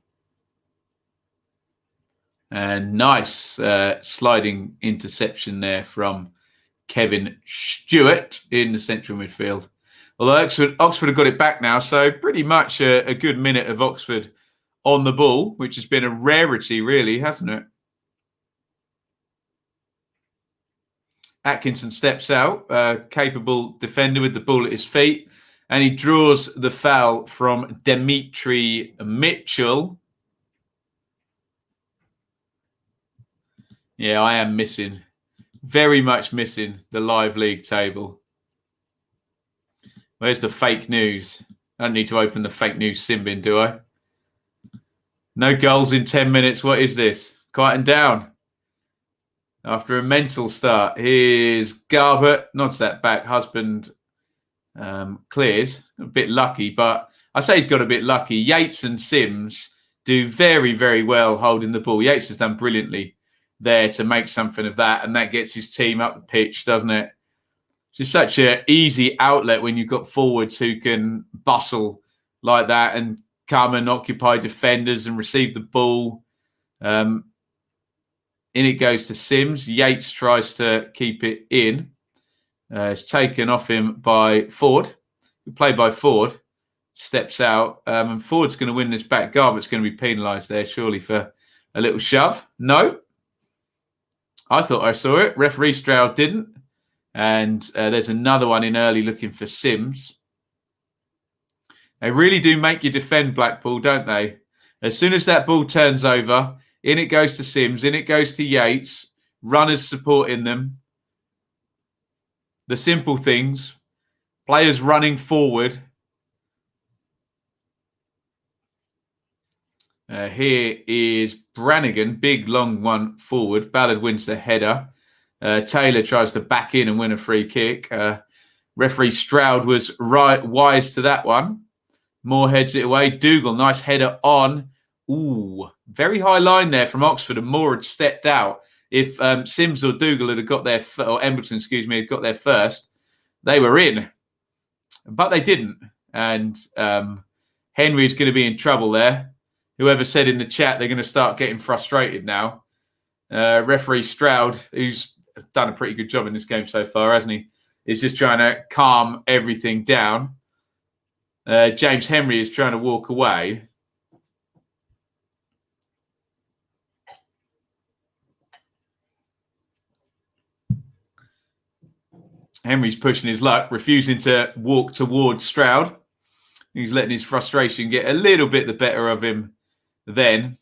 And nice sliding interception there from Kevin Stewart in the central midfield. Although Oxford have got it back now, so pretty much a good minute of Oxford on the ball, which has been a rarity, really, hasn't it? Atkinson steps out, capable defender with the ball at his feet, and he draws the foul from Dimitri Mitchell. Yeah, I am missing, very much missing the live league table. Where's the fake news? I don't need to open the fake news sim bin, do I? No goals in 10 minutes. What is this? Quieten down. After a mental start, here's Garbutt. Nods that back. Husband clears. A bit lucky, but I say he's got a bit lucky. Yates and Sims do very, very well holding the ball. Yates has done brilliantly there to make something of that, and that gets his team up the pitch, doesn't it? It's just such an easy outlet when you've got forwards who can bustle like that and come and occupy defenders and receive the ball. In it goes to Sims. Yates tries to keep it in. It's taken off him by Ford. Played by Ford. Steps out. And Ford's going to win this back. Garbutt's going to be penalised there, surely, for a little shove. No. I thought I saw it. Referee Stroud didn't. And there's another one in early looking for Sims. They really do make you defend, Blackpool, don't they? As soon as that ball turns over, in it goes to Sims, in it goes to Yates, runners supporting them. The simple things, players running forward. Here is Brannigan, big long one forward. Ballard wins the header. Taylor tries to back in and win a free kick. Referee Stroud was wise to that one. Moore heads it away. Dougal, nice header on. Ooh, very high line there from Oxford, and Moore had stepped out. If Sims or Dougal had got there, or Embleton, excuse me, had got there first, they were in. But they didn't. And Henry's going to be in trouble there. Whoever said in the chat they're going to start getting frustrated now. Referee Stroud, who's done a pretty good job in this game so far, hasn't he? Is just trying to calm everything down. James Henry is trying to walk away. Henry's pushing his luck, refusing to walk towards Stroud. He's letting his frustration get a little bit the better of him then.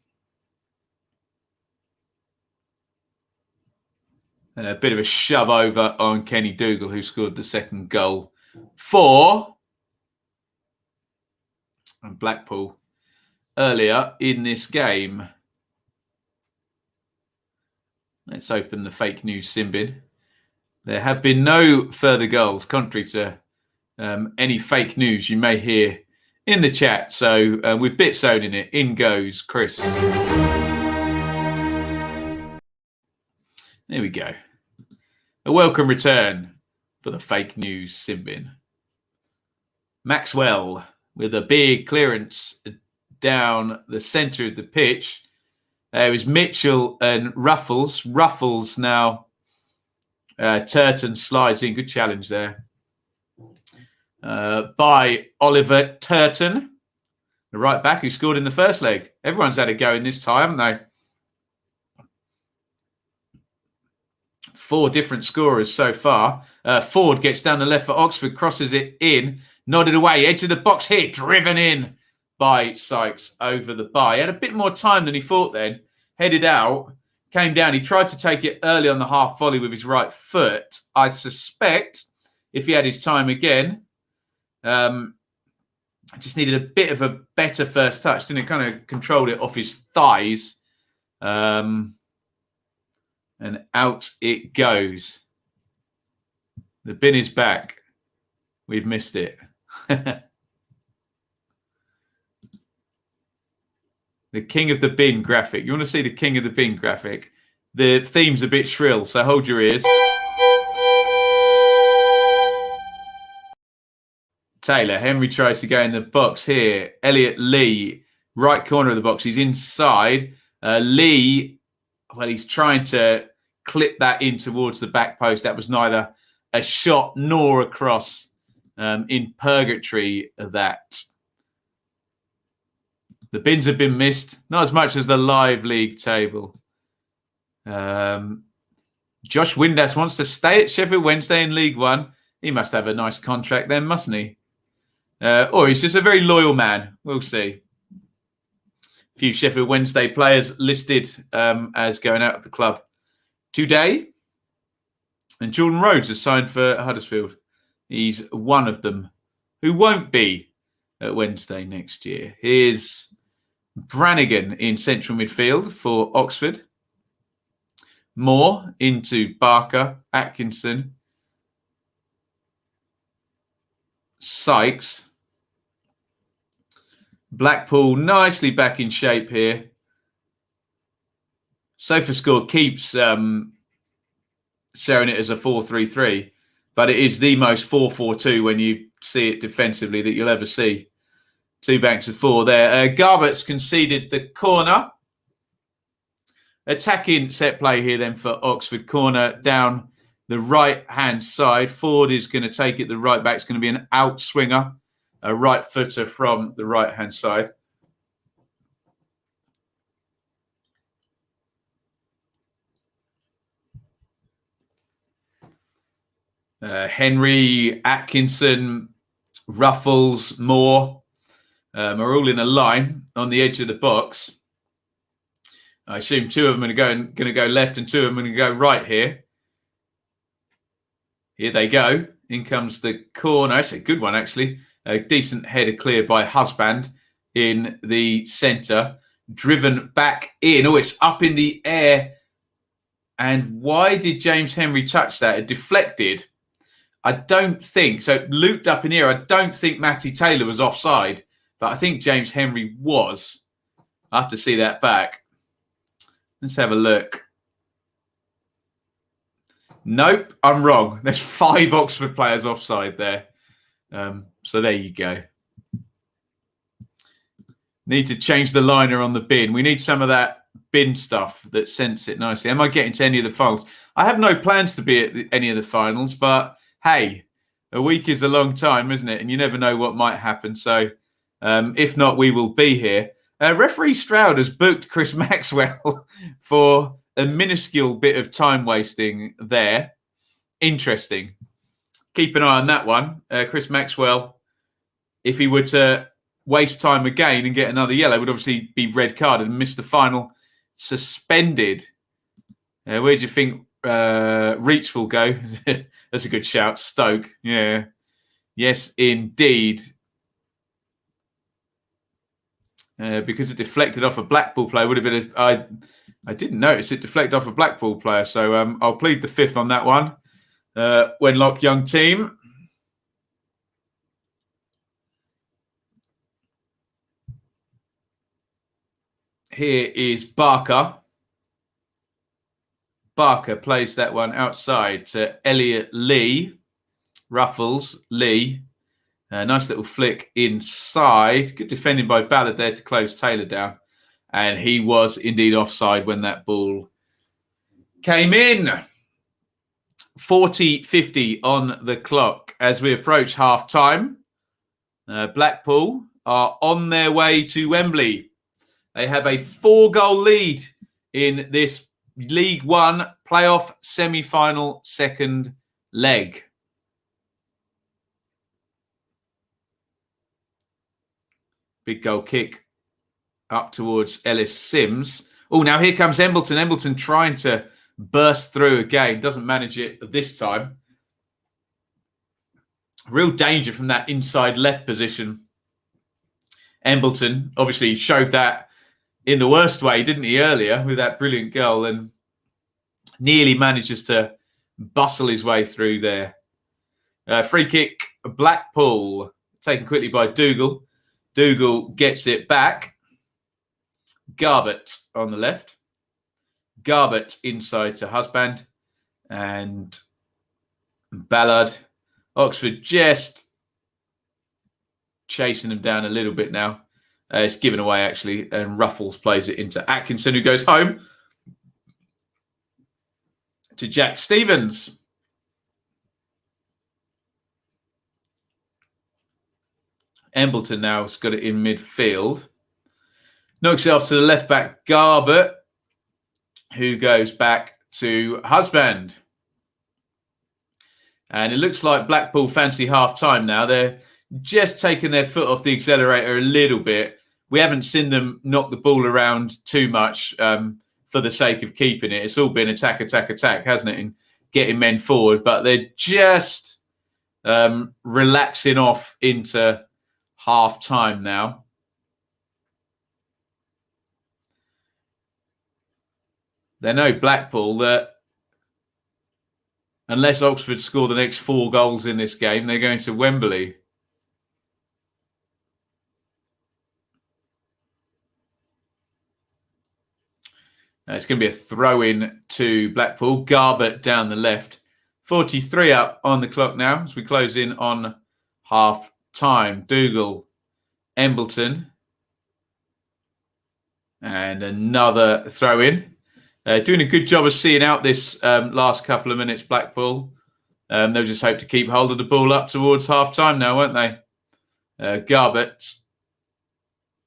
A bit of a shove over on Kenny Dougal, who scored the second goal for Blackpool earlier in this game. Let's open the fake news sim bin. There have been no further goals, contrary to any fake news you may hear in the chat. So with bits sewn in it, in goes Chris. There we go. A welcome return for the fake news sim bin. Maxwell with a big clearance down the centre of the pitch. It was Mitchell and Ruffles. Ruffles now. Turton slides in. Good challenge there by Oliver Turton. The right back who scored in the first leg. Everyone's had a go in this tie, haven't they? 4 different scorers so far. Ford gets down the left for Oxford, crosses it in, nodded away, edge of the box here, driven in by Sykes over the bar. He had a bit more time than he thought then. Headed out, came down. He tried to take it early on the half volley with his right foot. I suspect if he had his time again, just needed a bit of a better first touch, didn't it? Kind of controlled it off his thighs. And out it goes. The bin is back. We've missed it. The King of the Bin graphic. You want to see the King of the Bin graphic? The theme's a bit shrill, so hold your ears. Taylor. Henry tries to go in the box here. Elliot Lee, right corner of the box. He's inside. Lee... Well, he's trying to clip that in towards the back post. That was neither a shot nor a cross. In purgatory, that. The bins have been missed. Not as much as the live league table. Josh Windass wants to stay at Sheffield Wednesday in League One. He must have a nice contract then, mustn't he? Or he's just a very loyal man. We'll see. Few Sheffield Wednesday players listed as going out of the club today. And Jordan Rhodes has signed for Huddersfield. He's one of them who won't be at Wednesday next year. Here's Brannigan in central midfield for Oxford. Moore into Barker, Atkinson, Sykes. Blackpool nicely back in shape here. SofaScore keeps showing it as a 4-3-3, but it is the most 4-4-2 when you see it defensively that you'll ever see. 2 banks of 4 there. Garbutt's conceded the corner. Attacking set play here then for Oxford. Corner down the right-hand side. Ford is going to take it. The right back's going to be an outswinger. A right footer from the right-hand side. Henry, Atkinson, Ruffles, Moore are all in a line on the edge of the box. I assume 2 of them are going to go left and 2 of them are going to go right here. Here they go. In comes the corner. It's a good one, actually. A decent header clear by Husband in the centre. Driven back in. Oh, it's up in the air. And why did James Henry touch that? It deflected. I don't think. So it looped up in the air. I don't think Matty Taylor was offside. But I think James Henry was. I have to see that back. Let's have a look. Nope, I'm wrong. There's 5 Oxford players offside there. So there you go. Need to change the liner on the bin. We need some of that bin stuff that scents it nicely. Am I getting to any of the finals? I have no plans to be at any of the finals, but hey, a week is a long time, isn't it? And you never know what might happen. So if not, we will be here. Referee Stroud has booked Chris Maxwell for a minuscule bit of time wasting there. Interesting. Keep an eye on that one. Chris Maxwell, if he were to waste time again and get another yellow, would obviously be red carded and miss the final. Suspended. Where do you think Reach will go? That's a good shout. Stoke. Yeah. Yes, indeed. Because it deflected off a Blackpool player, would have been I didn't notice it deflected off a Blackpool player, so I'll plead the 5th on that one. Wenlock young team. Here is Barker. Barker plays that one outside to Elliot Lee. Ruffles, Lee. Nice little flick inside. Good defending by Ballard there to close Taylor down. And he was indeed offside when that ball came in. 40-50 on the clock as we approach half-time. Blackpool are on their way to Wembley. They have a 4-goal lead in this League One playoff semi-final second leg. Big goal kick up towards Ellis Sims. Oh, now here comes Embleton. Embleton trying to burst through again. Doesn't manage it this time. Real danger from that inside left position. Embleton obviously showed that in the worst way, didn't he, earlier with that brilliant goal, and nearly manages to bustle his way through there. Free kick, Blackpool, taken quickly by Dougal. Dougal gets it back. Garbutt on the left. Garbutt inside to Husband. And Ballard. Oxford just chasing them down a little bit now. It's given away, actually. And Ruffles plays it into Atkinson, who goes home to Jack Stevens. Embleton now has got it in midfield. Knocks it off to the left back, Garbutt, who goes back to Husband. And it looks like Blackpool fancy half-time now. They're just taking their foot off the accelerator a little bit. We haven't seen them knock the ball around too much for the sake of keeping it. It's all been attack, attack, attack, hasn't it, and getting men forward. But they're just relaxing off into half-time now. They know Blackpool that unless Oxford score the next 4 goals in this game, they're going to Wembley. It's going to be a throw-in to Blackpool. Garbutt down the left. 43 up on the clock now as we close in on half-time. Dougal, Embleton. And another throw-in. Doing a good job of seeing out this last couple of minutes, Blackpool. They'll just hope to keep hold of the ball up towards half-time now, won't they? Garbutt.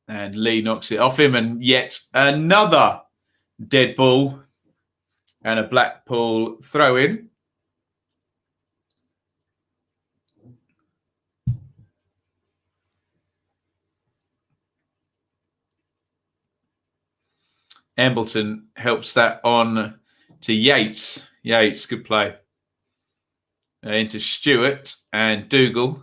And Lee knocks it off him. And yet another dead ball. And a Blackpool throw-in. Embleton helps that on to Yates. Yates, good play. Into Stewart and Dougal.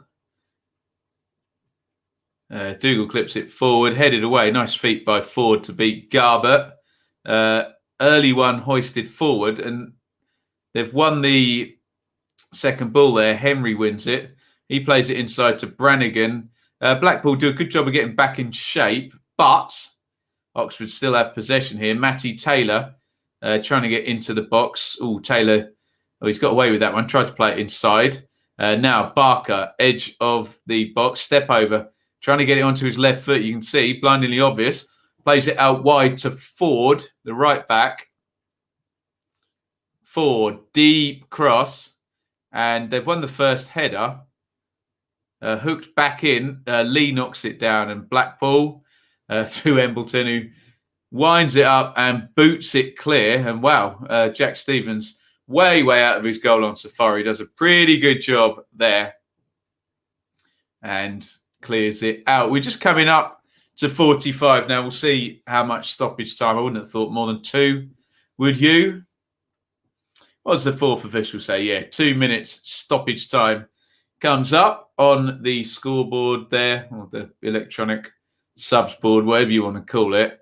Dougal clips it forward, headed away. Nice feet by Ford to beat Garbutt. Early one hoisted forward, and they've won the second ball there. Henry wins it. He plays it inside to Brannigan. Blackpool do a good job of getting back in shape, but Oxford still have possession here. Matty Taylor trying to get into the box. Oh, Taylor, he's got away with that one. Tried to play it inside. Now Barker, edge of the box, step over. Trying to get it onto his left foot. You can see, blindingly obvious. Plays it out wide to Ford, the right back. Ford, deep cross. And they've won the first header. Hooked back in. Lee knocks it down. And Blackpool through Embleton, who winds it up and boots it clear. And wow, Jack Stevens way out of his goal on Safari. Does a pretty good job there. And clears it out. We're just coming up to 45 now. We'll see how much stoppage time. I wouldn't have thought more than 2. Would you? What does the fourth official say? Yeah, 2 minutes stoppage time comes up on the scoreboard there, or the electronic subs board, whatever you want to call it.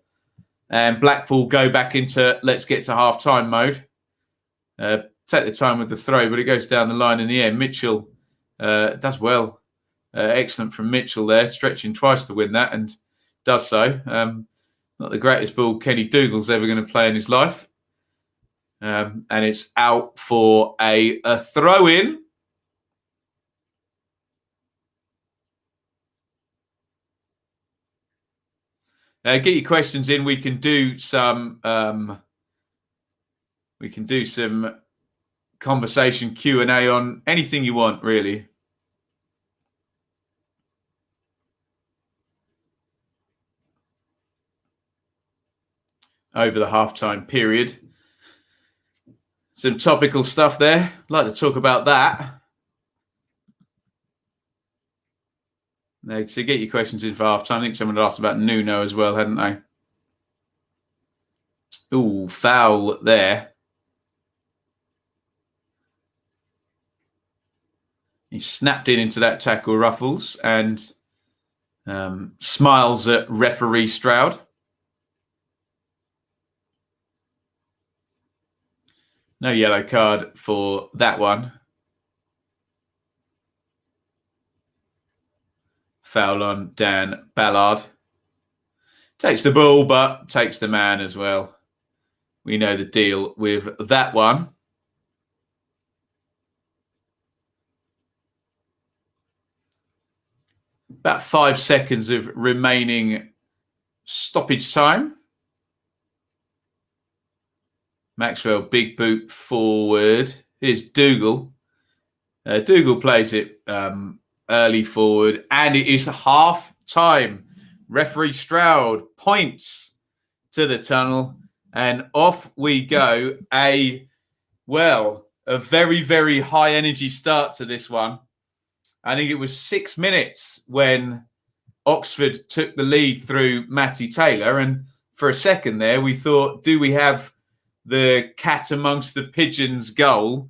And Blackpool go back into let's get to half-time mode. Take the time with the throw, but it goes down the line in the end. Mitchell does well. Excellent from Mitchell there, stretching twice to win that, and does so. Not the greatest ball Kenny Dougal's ever going to play in his life. And it's out for a throw-in. Get your questions in. We can do some conversation Q&A on anything you want, really. over the half-time period. Some topical stuff there. I'd like to talk about that. So get your questions in for half-time. I think someone had asked about Nuno as well, hadn't they? Ooh, foul there. He snapped into that tackle, Ruffles, and smiles at referee Stroud. No yellow card for that one. Foul on Dan Ballard. Takes the ball, but takes the man as well. We know the deal with that one. About 5 seconds of remaining stoppage time. Maxwell, big boot forward. Here's Dougal. Dougal plays it early forward, and it is half time. Referee Stroud points to the tunnel, and off we go. A very, very high energy start to this one. I think it was 6 minutes when Oxford took the lead through Matty Taylor, and for a second there we thought, do we have the cat amongst the pigeons goal?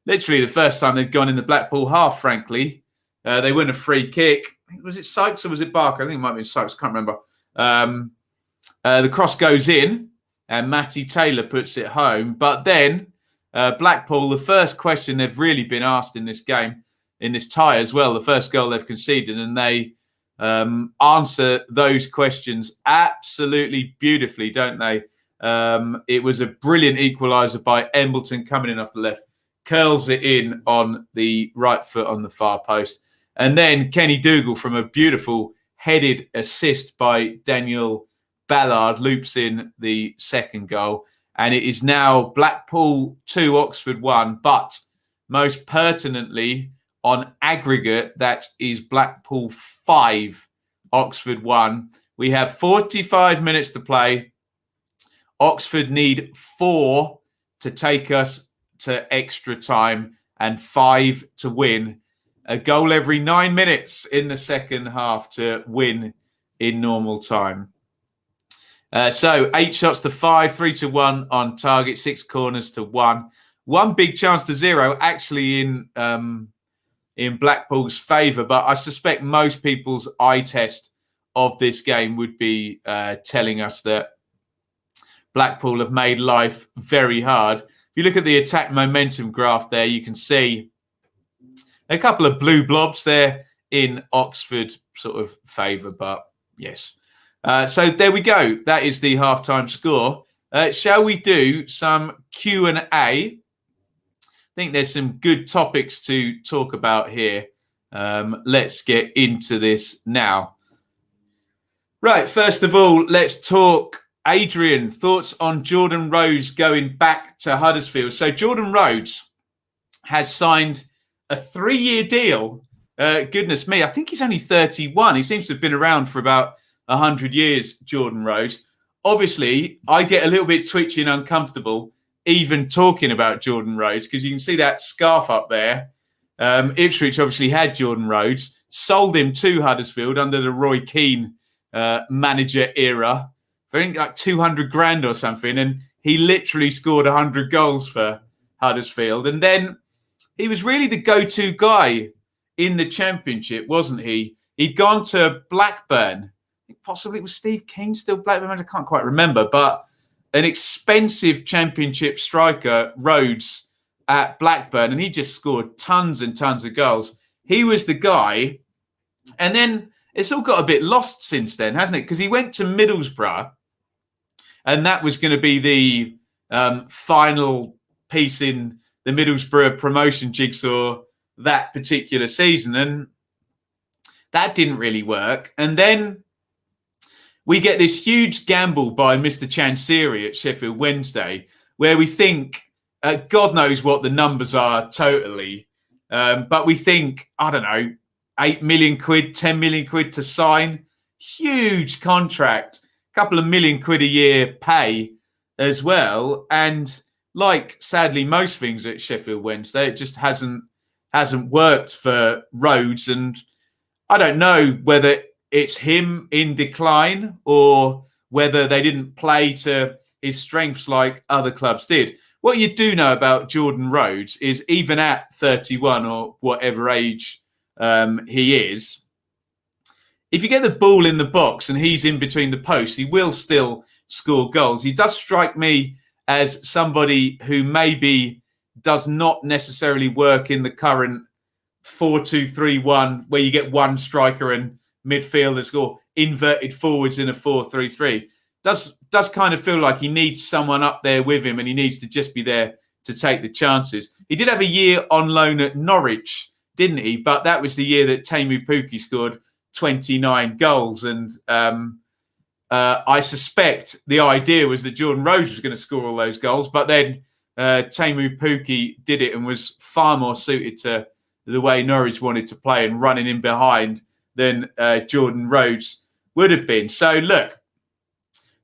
Literally the first time they'd gone in the Blackpool half, frankly. They win a free kick. Was it Sykes or was it Barker? I think it might be Sykes. Can't remember. The cross goes in and Matty Taylor puts it home. But then Blackpool, the first question they've really been asked in this game, in this tie as well, the first goal they've conceded, and they answer those questions absolutely beautifully, don't they? It was a brilliant equaliser by Embleton coming in off the left, curls it in on the right foot on the far post. And then Kenny Dougal from a beautiful headed assist by Daniel Ballard loops in the second goal. And it is now Blackpool 2, Oxford 1. But most pertinently, on aggregate, that is Blackpool 5, Oxford 1. We have 45 minutes to play. Oxford need 4 to take us to extra time and 5 to win. A goal every 9 minutes in the second half to win in normal time. So 8 shots to 5, 3 to 1 on target, 6 corners to 1. 1 big chance to 0 actually in Blackpool's favour. But I suspect most people's eye test of this game would be telling us that Blackpool have made life very hard. If you look at the attack momentum graph there, you can see a couple of blue blobs there in Oxford sort of favour, but yes. So there we go. That is the halftime score. Shall we do some Q&A? I think there's some good topics to talk about here. Let's get into this now. Right, first of all, let's talk Adrian. Thoughts on Jordan Rhodes going back to Huddersfield? So Jordan Rhodes has signed a 3-year deal. Goodness me, I think he's only 31. He seems to have been around for about 100 years, Jordan Rhodes. Obviously, I get a little bit twitchy and uncomfortable even talking about Jordan Rhodes because you can see that scarf up there. Ipswich obviously had Jordan Rhodes, sold him to Huddersfield under the Roy Keane manager era for I think like 200 grand or something. And he literally scored 100 goals for Huddersfield. And then he was really the go-to guy in the Championship, wasn't he? He'd gone to Blackburn. Possibly it was Steve King still Blackburn. I can't quite remember. But an expensive Championship striker, Rhodes, at Blackburn. And he just scored tons and tons of goals. He was the guy. And then it's all got a bit lost since then, hasn't it? Because he went to Middlesbrough. And that was going to be the final piece in the Middlesbrough promotion jigsaw that particular season. And that didn't really work. And then we get this huge gamble by Mr. Chansiri at Sheffield Wednesday, where we think, God knows what the numbers are totally, but we think, I don't know, 8 million quid, 10 million quid to sign. Huge contract, a couple of million quid a year pay. as well. And like, sadly, most things at Sheffield Wednesday, it just hasn't worked for Rhodes. And I don't know whether it's him in decline or whether they didn't play to his strengths like other clubs did. What you do know about Jordan Rhodes is even at 31 or whatever age he is, if you get the ball in the box and he's in between the posts, he will still score goals. He does strike me as somebody who maybe does not necessarily work in the current 4-2-3-1 where you get one striker and midfielders or inverted forwards in a 4-3-3. Does kind of feel like he needs someone up there with him and he needs to just be there to take the chances. He did have a year on loan at Norwich, didn't he? But that was the year that Teemu Pukki scored 29 goals. And I suspect the idea was that Jordan Rhodes was going to score all those goals. But then Teemu Pukki did it and was far more suited to the way Norwich wanted to play and running in behind than Jordan Rhodes would have been. So, look,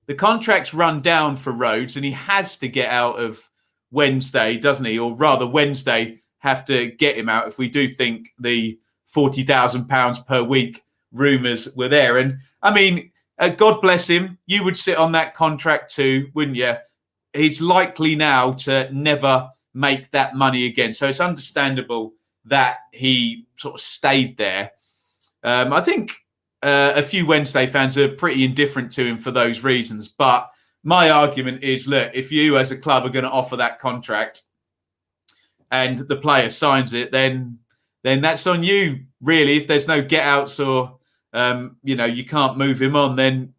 the contract's run down for Rhodes and he has to get out of Wednesday, doesn't he? Or rather, Wednesday have to get him out if we do think the £40,000 per week rumours were there. And, I mean, God bless him. You would sit on that contract too, wouldn't you? He's likely now to never make that money again. So it's understandable that he sort of stayed there. I think a few Wednesday fans are pretty indifferent to him for those reasons. But my argument is, look, if you as a club are going to offer that contract and the player signs it, then that's on you, really. If there's no get-outs or, you can't move him on, then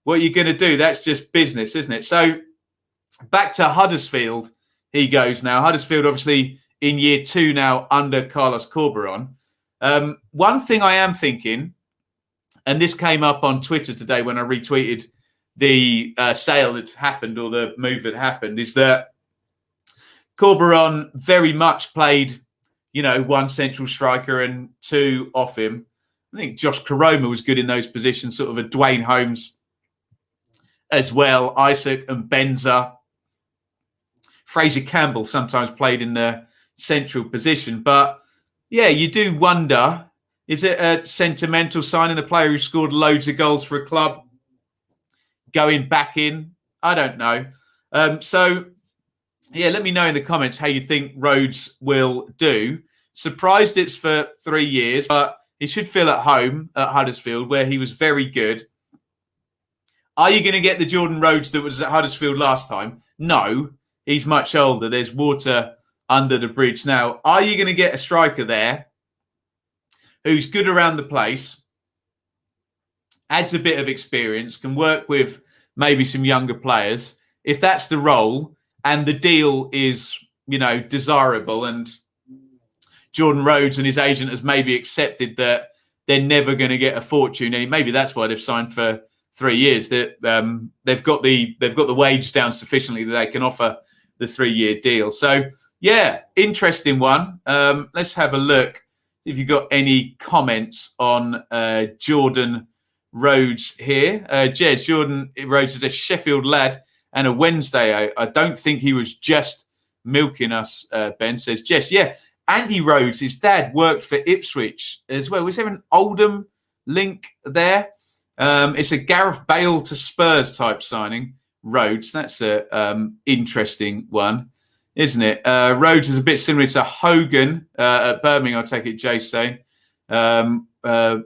what are you going to do? That's just business, isn't it? So back to Huddersfield he goes now. Huddersfield, obviously, in year 2 now under Carlos Corberán. One thing I am thinking, and this came up on Twitter today when I retweeted the sale that happened or the move that happened, is that Corberán very much played, one central striker and 2 off him. I think Josh Koroma was good in those positions, sort of a Dwayne Holmes as well, Isaac and Benza. Fraser Campbell sometimes played in the central position. But, yeah, you do wonder, is it a sentimental signing, the player who scored loads of goals for a club going back in? I don't know. Let me know in the comments how you think Rhodes will do. Surprised it's for 3 years, but he should feel at home at Huddersfield, where he was very good. Are you going to get the Jordan Rhodes that was at Huddersfield last time? No, he's much older. There's water under the bridge now. Are you going to get a striker there who's good around the place, adds a bit of experience, can work with maybe some younger players? If that's the role and the deal is, desirable, and Jordan Rhodes and his agent has maybe accepted that they're never going to get a fortune, and maybe that's why they've signed for 3 years, that they've got the wage down sufficiently that they can offer the 3-year deal. So, yeah, interesting one. Let's have a look if you've got any comments on Jordan Rhodes here. Jez, Jordan Rhodes is a Sheffield lad and a Wednesday. I don't think he was just milking us, Ben says. Jess, yeah. Andy Rhodes, his dad, worked for Ipswich as well. Was there an Oldham link there? It's a Gareth Bale to Spurs type signing. Rhodes, that's a interesting one, isn't it? Rhodes is a bit similar to Hogan at Birmingham, I take it Jay's saying.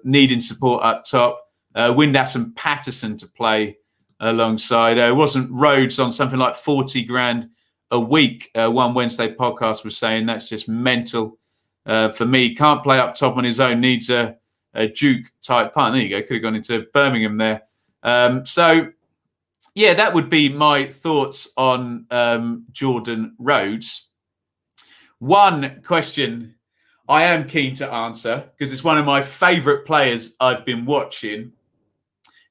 Needing support up top. Windass and Patterson to play alongside. Wasn't Rhodes on something like 40 grand a week? One Wednesday podcast was saying that's just mental for me. Can't play up top on his own. Needs a Duke type partner. There you go. Could have gone into Birmingham there. Yeah, that would be my thoughts on Jordan Rhodes. One question I am keen to answer, because it's one of my favourite players I've been watching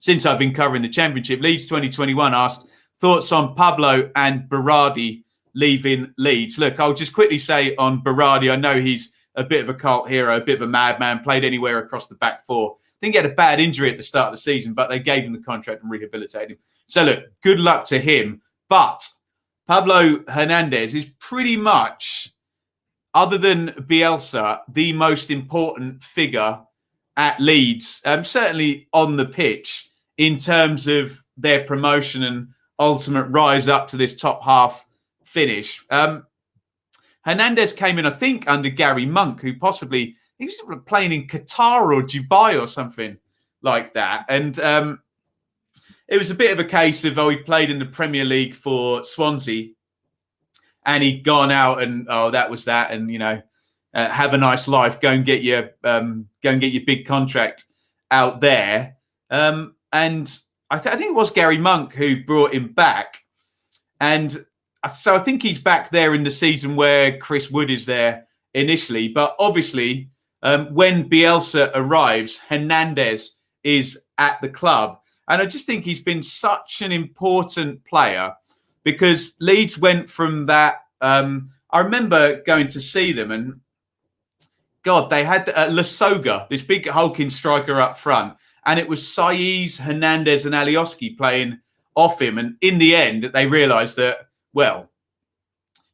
since I've been covering the Championship. Leeds 2021 asked, thoughts on Pablo and Berardi leaving Leeds? Look, I'll just quickly say on Berardi, I know he's a bit of a cult hero, a bit of a madman, played anywhere across the back four. I think he had a bad injury at the start of the season, but they gave him the contract and rehabilitated him. So look, good luck to him. But Pablo Hernandez is pretty much, other than Bielsa, the most important figure at Leeds, certainly on the pitch, in terms of their promotion and ultimate rise up to this top half finish. Hernandez came in, I think, under Gary Monk, who possibly, he was playing in Qatar or Dubai or something like that. And it was a bit of a case of, he played in the Premier League for Swansea and he'd gone out and, that was that. And, have a nice life, go and get your big contract out there. And I think it was Gary Monk who brought him back. And so I think he's back there in the season where Chris Wood is there initially. But obviously, when Bielsa arrives, Hernandez is at the club. And I just think he's been such an important player because Leeds went from that. I remember going to see them and, God, they had Lasoga, this big hulking striker up front. And it was Saiz, Hernandez and Alioski playing off him. And in the end, they realised that, well,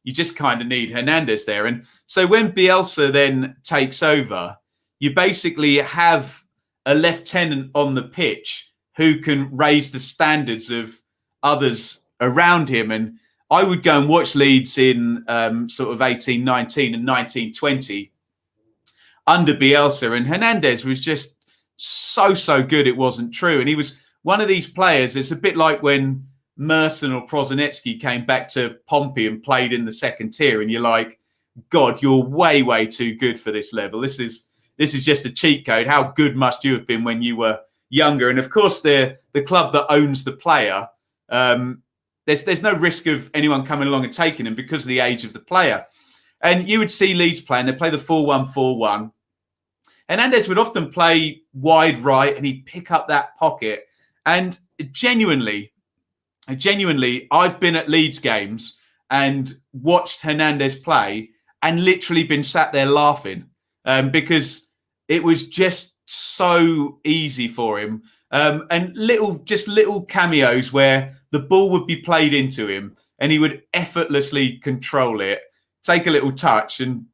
you just kind of need Hernandez there. And so when Bielsa then takes over, you basically have a lieutenant on the pitch who can raise the standards of others around him. And I would go and watch Leeds in sort of 18-19 and 19-20 under Bielsa. And Hernandez was just so good it wasn't true. And he was one of these players, it's a bit like when Merson or Prosinecki came back to Pompey and played in the second tier. And you're like, God, you're way too good for this level. This is just a cheat code. How good must you have been when you were younger? And of course, the club that owns the player, there's no risk of anyone coming along and taking him because of the age of the player. And you would see Leeds playing, they play the 4-1-4-1. Hernandez would often play wide right and he'd pick up that pocket. And genuinely, I've been at Leeds games and watched Hernandez play and literally been sat there laughing because it was just so easy for him. And little cameos where the ball would be played into him and he would effortlessly control it, take a little touch and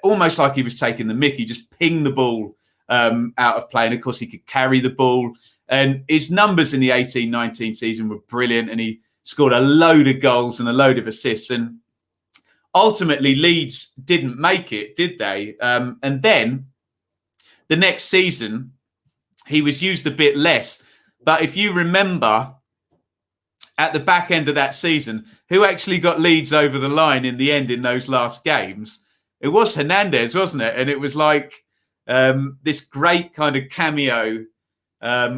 almost like he was taking the mickey, just ping the ball out of play. And of course, he could carry the ball. And his numbers in the 18-19 season were brilliant. And he scored a load of goals and a load of assists. And ultimately, Leeds didn't make it, did they? And then the next season, he was used a bit less. But if you remember, at the back end of that season, who actually got Leeds over the line in the end in those last games? It was Hernandez, wasn't it? And it was like this great kind of cameo.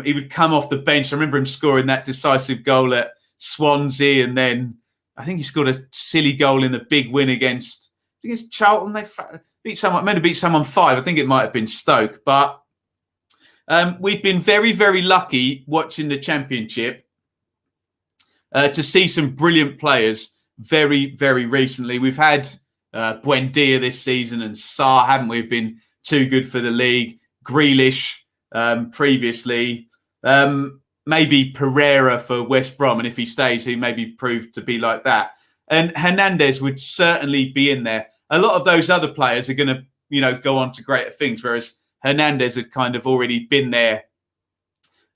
He would come off the bench. I remember him scoring that decisive goal at Swansea. And then I think he scored a silly goal in the big win against Charlton. They beat someone 5. I think it might have been Stoke. But we've been very lucky watching the Championship to see some brilliant players very recently. We've had Buendia this season and Sarr, haven't we? Have been too good for the league. Grealish previously. Maybe Pereira for West Brom. And if he stays, he maybe proved to be like that. And Hernandez would certainly be in there. A lot of those other players are going to, go on to greater things, whereas Hernandez had kind of already been there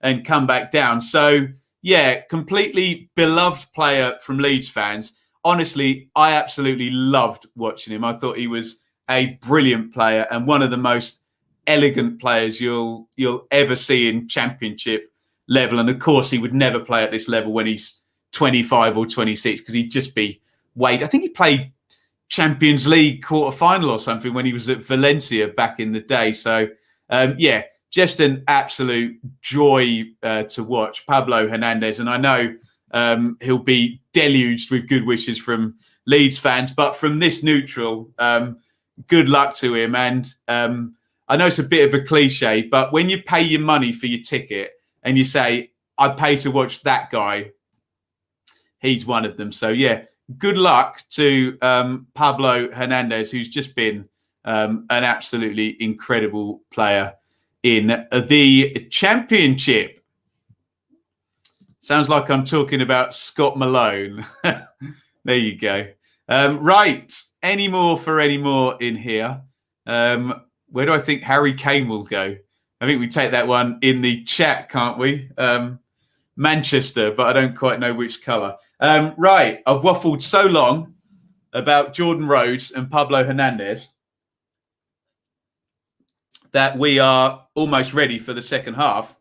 and come back down. So, yeah, completely beloved player from Leeds fans. Honestly, I absolutely loved watching him. I thought he was a brilliant player and one of the most elegant players you'll ever see in Championship level. And of course, he would never play at this level when he's 25 or 26 because he'd just be weighed. I think he played Champions League quarter-final or something when he was at Valencia back in the day. So, yeah, just an absolute joy to watch Pablo Hernandez. And I know he'll be deluged with good wishes from Leeds fans. But from this neutral, good luck to him. And I know it's a bit of a cliche, but when you pay your money for your ticket and you say, I pay to watch that guy, he's one of them. So, yeah, good luck to Pablo Hernandez, who's just been an absolutely incredible player in the Championship. Sounds like I'm talking about Scott Malone. There you go. Right. Any more in here? Where do I think Harry Kane will go? I think we take that one in the chat, can't we? Manchester, but I don't quite know which colour. Right. I've waffled so long about Jordan Rhodes and Pablo Hernandez that we are almost ready for the second half.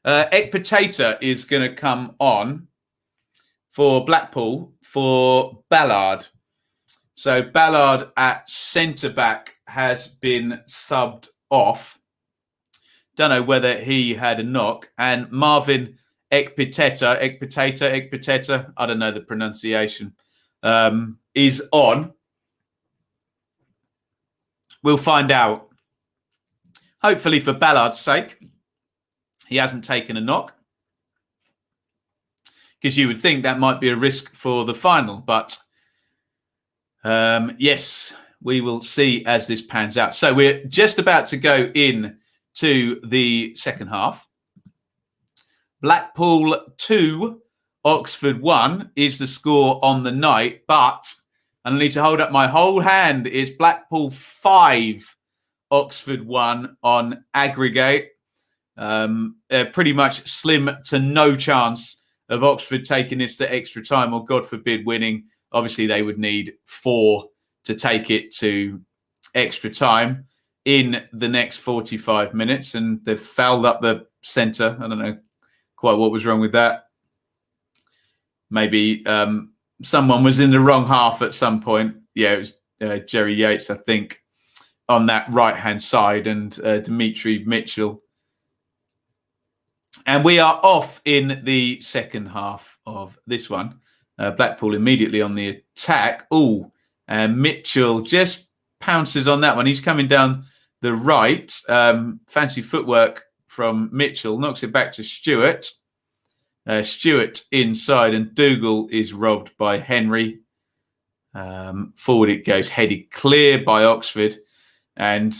Ekpiteta is going to come on for Blackpool for Ballard. So Ballard at centre-back has been subbed off. Don't know whether he had a knock. And Marvin Ekpiteta, I don't know the pronunciation, is on. We'll find out. Hopefully for Ballard's sake, he hasn't taken a knock. Because you would think that might be a risk for the final. But yes, we will see as this pans out. So we're just about to go in to the second half. Blackpool 2, Oxford 1 is the score on the night. But I need to hold up my whole hand. It's Blackpool 5, Oxford 1 on aggregate. Pretty much slim to no chance of Oxford taking this to extra time or, God forbid, winning. Obviously, they would need 4 to take it to extra time in the next 45 minutes. And they've fouled up the centre. I don't know quite what was wrong with that. Maybe someone was in the wrong half at some point. Yeah, it was Jerry Yates, I think, on that right-hand side, and Dimitri Mitchell. And we are off in the second half of this one. Blackpool immediately on the attack. Oh, and Mitchell just pounces on that one. He's coming down the right. Fancy footwork from Mitchell. Knocks it back to Stewart. Stewart inside, and Dougal is robbed by Henry. Forward it goes, headed clear by Oxford. And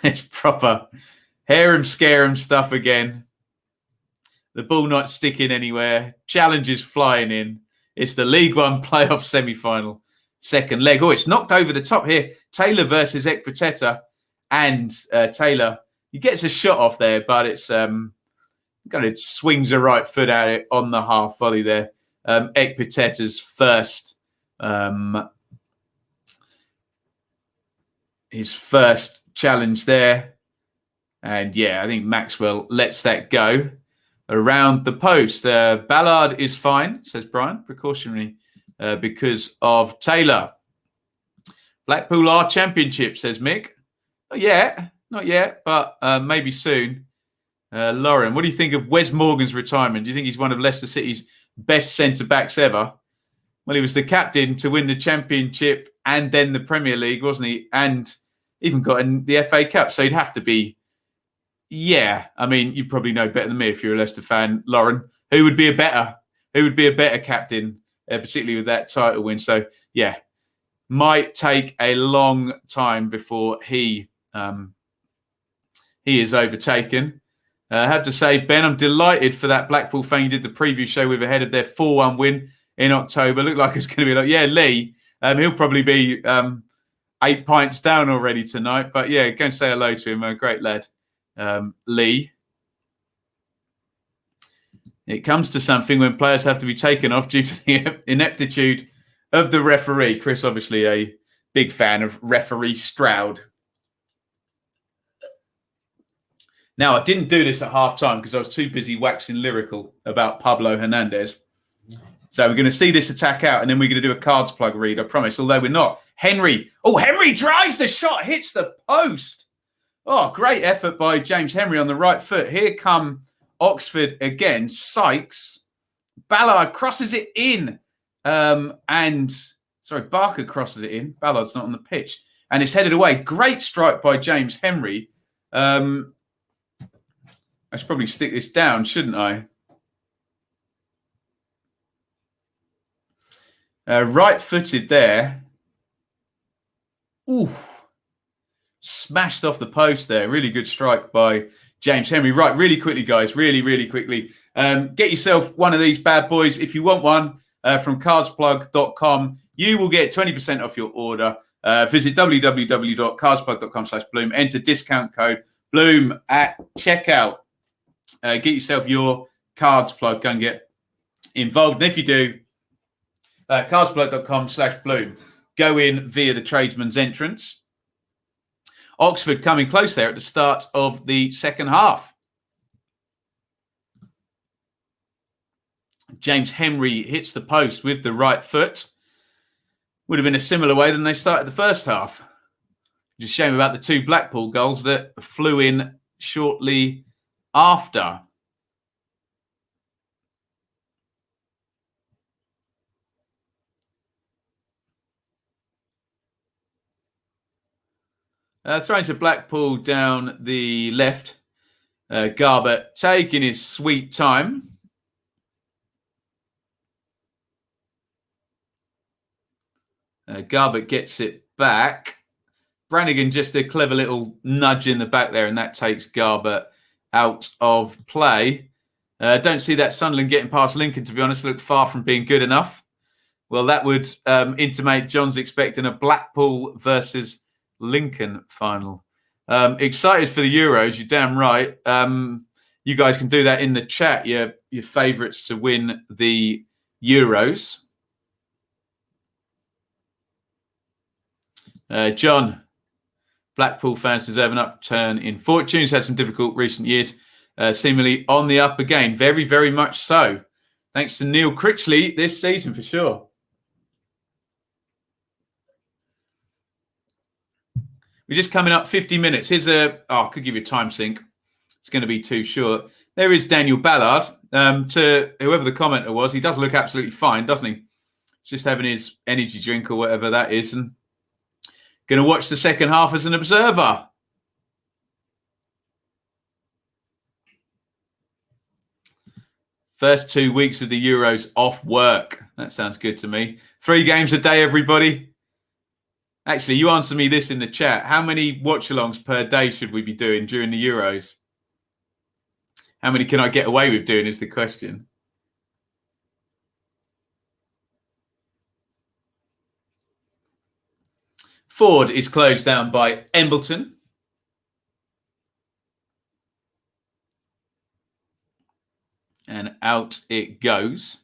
it's proper harem-scarem stuff again. The ball not sticking anywhere. Challenges flying in. It's the League One playoff semi-final. Second leg. Oh, it's knocked over the top here. Taylor versus Ekpiteta. And Taylor, he gets a shot off there, but it's kind of swings a right foot at it on the half volley there. Ekpiteta's first, his first challenge there. And yeah, I think Maxwell lets that go. Around the post. Ballard is fine, says Brian. Precautionary because of Taylor. Blackpool are championship, says Mick. Not yet, but maybe soon. Lauren, what do you think of Wes Morgan's retirement? Do you think he's one of Leicester City's best centre-backs ever? Well, he was the captain to win the championship and then the Premier League, wasn't he? And even got in the FA Cup. So he'd have to be. Yeah, I mean, you probably know better than me if you're a Leicester fan, Lauren. Who would be a better captain, particularly with that title win? So, yeah, might take a long time before he is overtaken. I have to say, Ben, I'm delighted for that Blackpool fan you did the preview show with ahead of their 4-1 win in October. Looked like it's going to be like, yeah, Lee. He'll probably be 8 pints down already tonight. But, yeah, go and say hello to him. A great lad. Lee. It comes to something when players have to be taken off due to the ineptitude of the referee. Chris, obviously a big fan of referee Stroud. Now, I didn't do this at half-time because I was too busy waxing lyrical about Pablo Hernandez. So we're going to see this attack out, and then we're going to do a cards plug read, I promise, although we're not. Henry. Oh, Henry drives the shot, hits the post. Oh, great effort by James Henry on the right foot. Here come Oxford again. Sykes. Ballard crosses it in. Barker crosses it in. Ballard's not on the pitch. And it's headed away. Great strike by James Henry. I should probably stick this down, shouldn't I? Right-footed there. Ooh. Smashed off the post there. Really good strike by James Henry. Right, really quickly, guys. Really, really quickly. Get yourself one of these bad boys. If you want one from carsplug.com, you will get 20% off your order. Visit www.carsplug.com/Bloom. Enter discount code Bloom at checkout. Get yourself your cards plug. Go and get involved. And if you do, carsplug.com/Bloom. Go in via the tradesman's entrance. Oxford coming close there at the start of the second half. James Henry hits the post with the right foot. Would have been a similar way than they started the first half. Just a shame about the two Blackpool goals that flew in shortly after. Throwing to Blackpool down the left. Garbutt taking his sweet time. Garbutt gets it back. Brannigan just a clever little nudge in the back there, and that takes Garbutt out of play. Don't see that Sunderland getting past Lincoln, to be honest. Look far from being good enough. Well, that would intimate John's expecting a Blackpool versus Lincoln final. Excited for the Euros, you're damn right. You guys can do that in the chat, your favourites to win the Euros. John, Blackpool fans deserve an upturn in fortunes. Had some difficult recent years, seemingly on the up again. Very, very much so. Thanks to Neil Critchley this season for sure. We're just coming up 50 minutes. Here's I could give you a time sync. It's going to be too short. There is Daniel Ballard. To whoever the commenter was, he does look absolutely fine, doesn't he? He's just having his energy drink or whatever that is, and going to watch the second half as an observer. First 2 weeks of the Euros off work. That sounds good to me. 3 games a day, everybody. Actually, you answer me this in the chat. How many watch-alongs per day should we be doing during the Euros? How many can I get away with doing is the question. Ford is closed down by Embleton. And out it goes.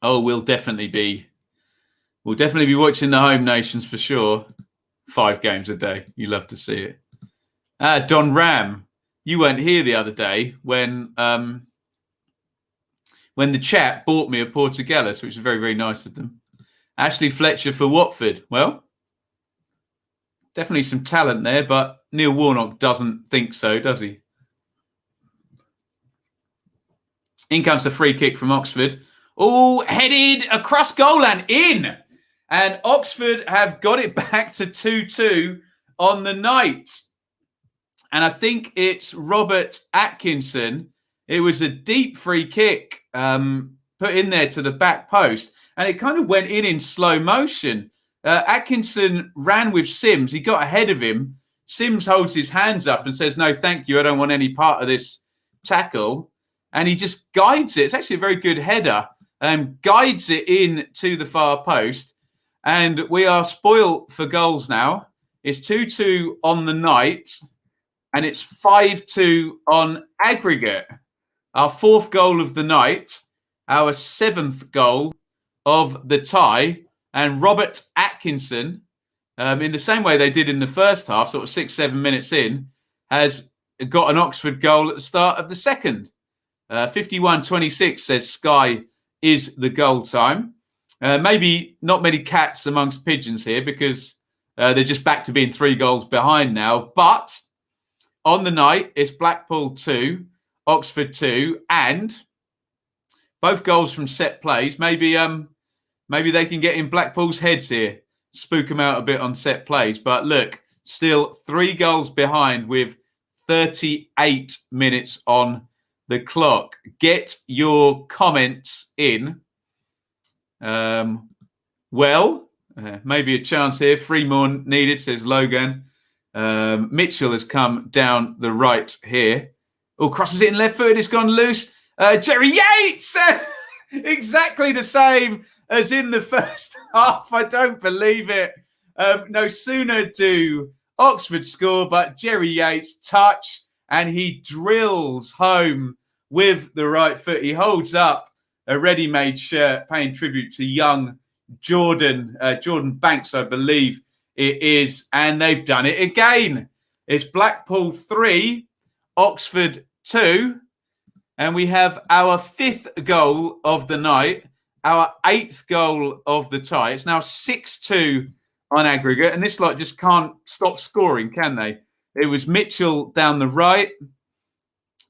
Oh, we'll definitely be watching the home nations for sure. 5 games a day. You love to see it. Don Ram, you weren't here the other day when the chat bought me a Portugallis, which was very, very nice of them. Ashley Fletcher for Watford. Well, definitely some talent there, but Neil Warnock doesn't think so, does he? In comes the free kick from Oxford. Oh, headed across goal and in. And Oxford have got it back to 2-2 on the night. And I think it's Robert Atkinson. It was a deep free kick put in there to the back post. And it kind of went in slow motion. Atkinson ran with Sims. He got ahead of him. Sims holds his hands up and says, no, thank you. I don't want any part of this tackle. And he just guides it. It's actually a very good header. Guides it in to the far post. And we are spoilt for goals now. It's 2-2 on the night. And it's 5-2 on aggregate. Our 4th goal of the night. Our 7th goal of the tie. And Robert Atkinson, in the same way they did in the first half, sort of 6-7 minutes in, has got an Oxford goal at the start of the second. 51-26 says Sky is the goal time. Maybe not many cats amongst pigeons here because they're just back to being 3 goals behind now. But on the night, it's Blackpool 2, Oxford 2, and both goals from set plays. Maybe they can get in Blackpool's heads here, spook them out a bit on set plays. But look, still 3 goals behind with 38 minutes on the clock. Get your comments in. Maybe a chance here. 3 more needed, says Logan. Mitchell has come down the right here. Oh, crosses it in left foot. It's gone loose. Jerry Yates! Exactly the same as in the first half. I don't believe it. No sooner do Oxford score, but Jerry Yates touch and he drills home with the right foot. He holds up a ready-made shirt paying tribute to young Jordan Banks, I believe it is. And they've done it again. It's Blackpool 3, Oxford 2. And we have our 5th goal of the night, our 8th goal of the tie. It's now 6-2 on aggregate. And this lot just can't stop scoring, can they? It was Mitchell down the right.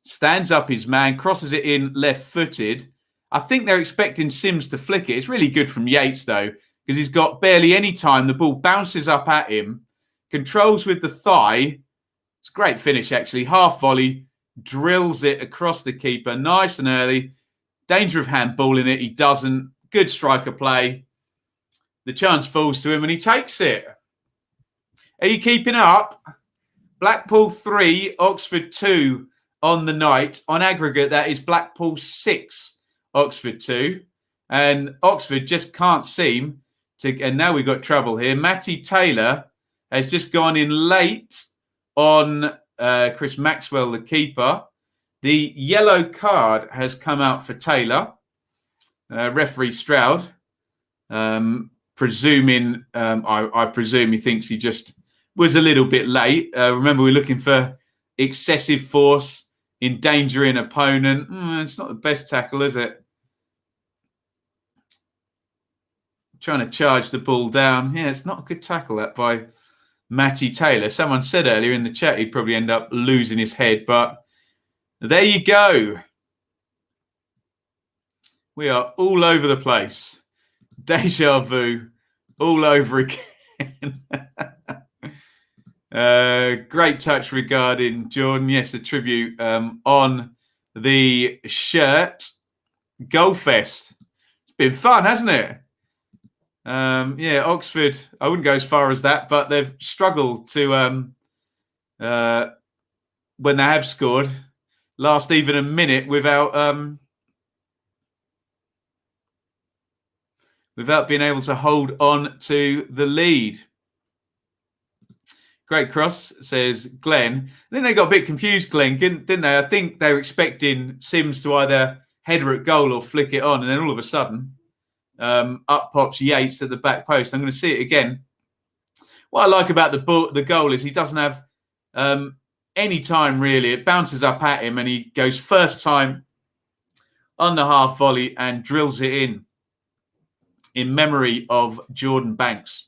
Stands up his man, crosses it in left-footed. I think they're expecting Sims to flick it. It's really good from Yates, though, because he's got barely any time. The ball bounces up at him, controls with the thigh. It's a great finish, actually. Half volley, drills it across the keeper. Nice and early. Danger of handball in it. He doesn't. Good striker play. The chance falls to him and he takes it. Are you keeping up? Blackpool 3, Oxford 2 on the night. On aggregate, that is Blackpool 6, Oxford 2. And Oxford just can't seem to... And now we've got trouble here. Matty Taylor has just gone in late on Chris Maxwell, the keeper. The yellow card has come out for Taylor. Referee Stroud. Presuming, I presume he thinks he just was a little bit late. Remember, we're looking for excessive force, endangering opponent. It's not the best tackle, is it? Trying to charge the ball down. Yeah, it's not a good tackle, that, by Matty Taylor. Someone said earlier in the chat he'd probably end up losing his head, but there you go. We are all over the place. Deja vu all over again. Great touch regarding Jordan. Yes, the tribute on the shirt. Goalfest. It's been fun, hasn't it? Yeah, Oxford, I wouldn't go as far as that, but they've struggled to, when they have scored, last even a minute without being able to hold on to the lead. Great cross, says Glenn. And then they got a bit confused, Glenn, didn't they? I think they were expecting Sims to either header at goal or flick it on, and then all of a sudden, up pops Yates at the back post. I'm going to see it again. What I like about the goal is he doesn't have any time, really. It bounces up at him, and he goes first time on the half volley and drills it in memory of Jordan Banks.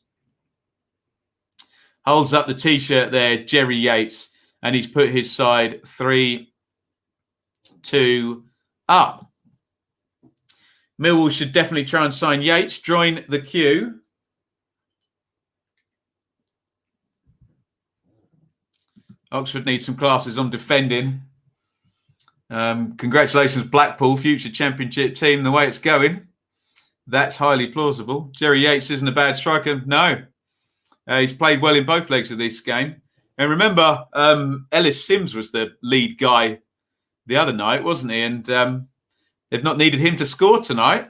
Holds up the T-shirt there, Jerry Yates, and he's put his side 3-2 up. Millwall should definitely try and sign Yates. Join the queue. Oxford needs some classes on defending. Congratulations, Blackpool, future championship team. The way it's going, that's highly plausible. Jerry Yates isn't a bad striker. No. He's played well in both legs of this game. And remember, Ellis Sims was the lead guy the other night, wasn't he? And they've not needed him to score tonight.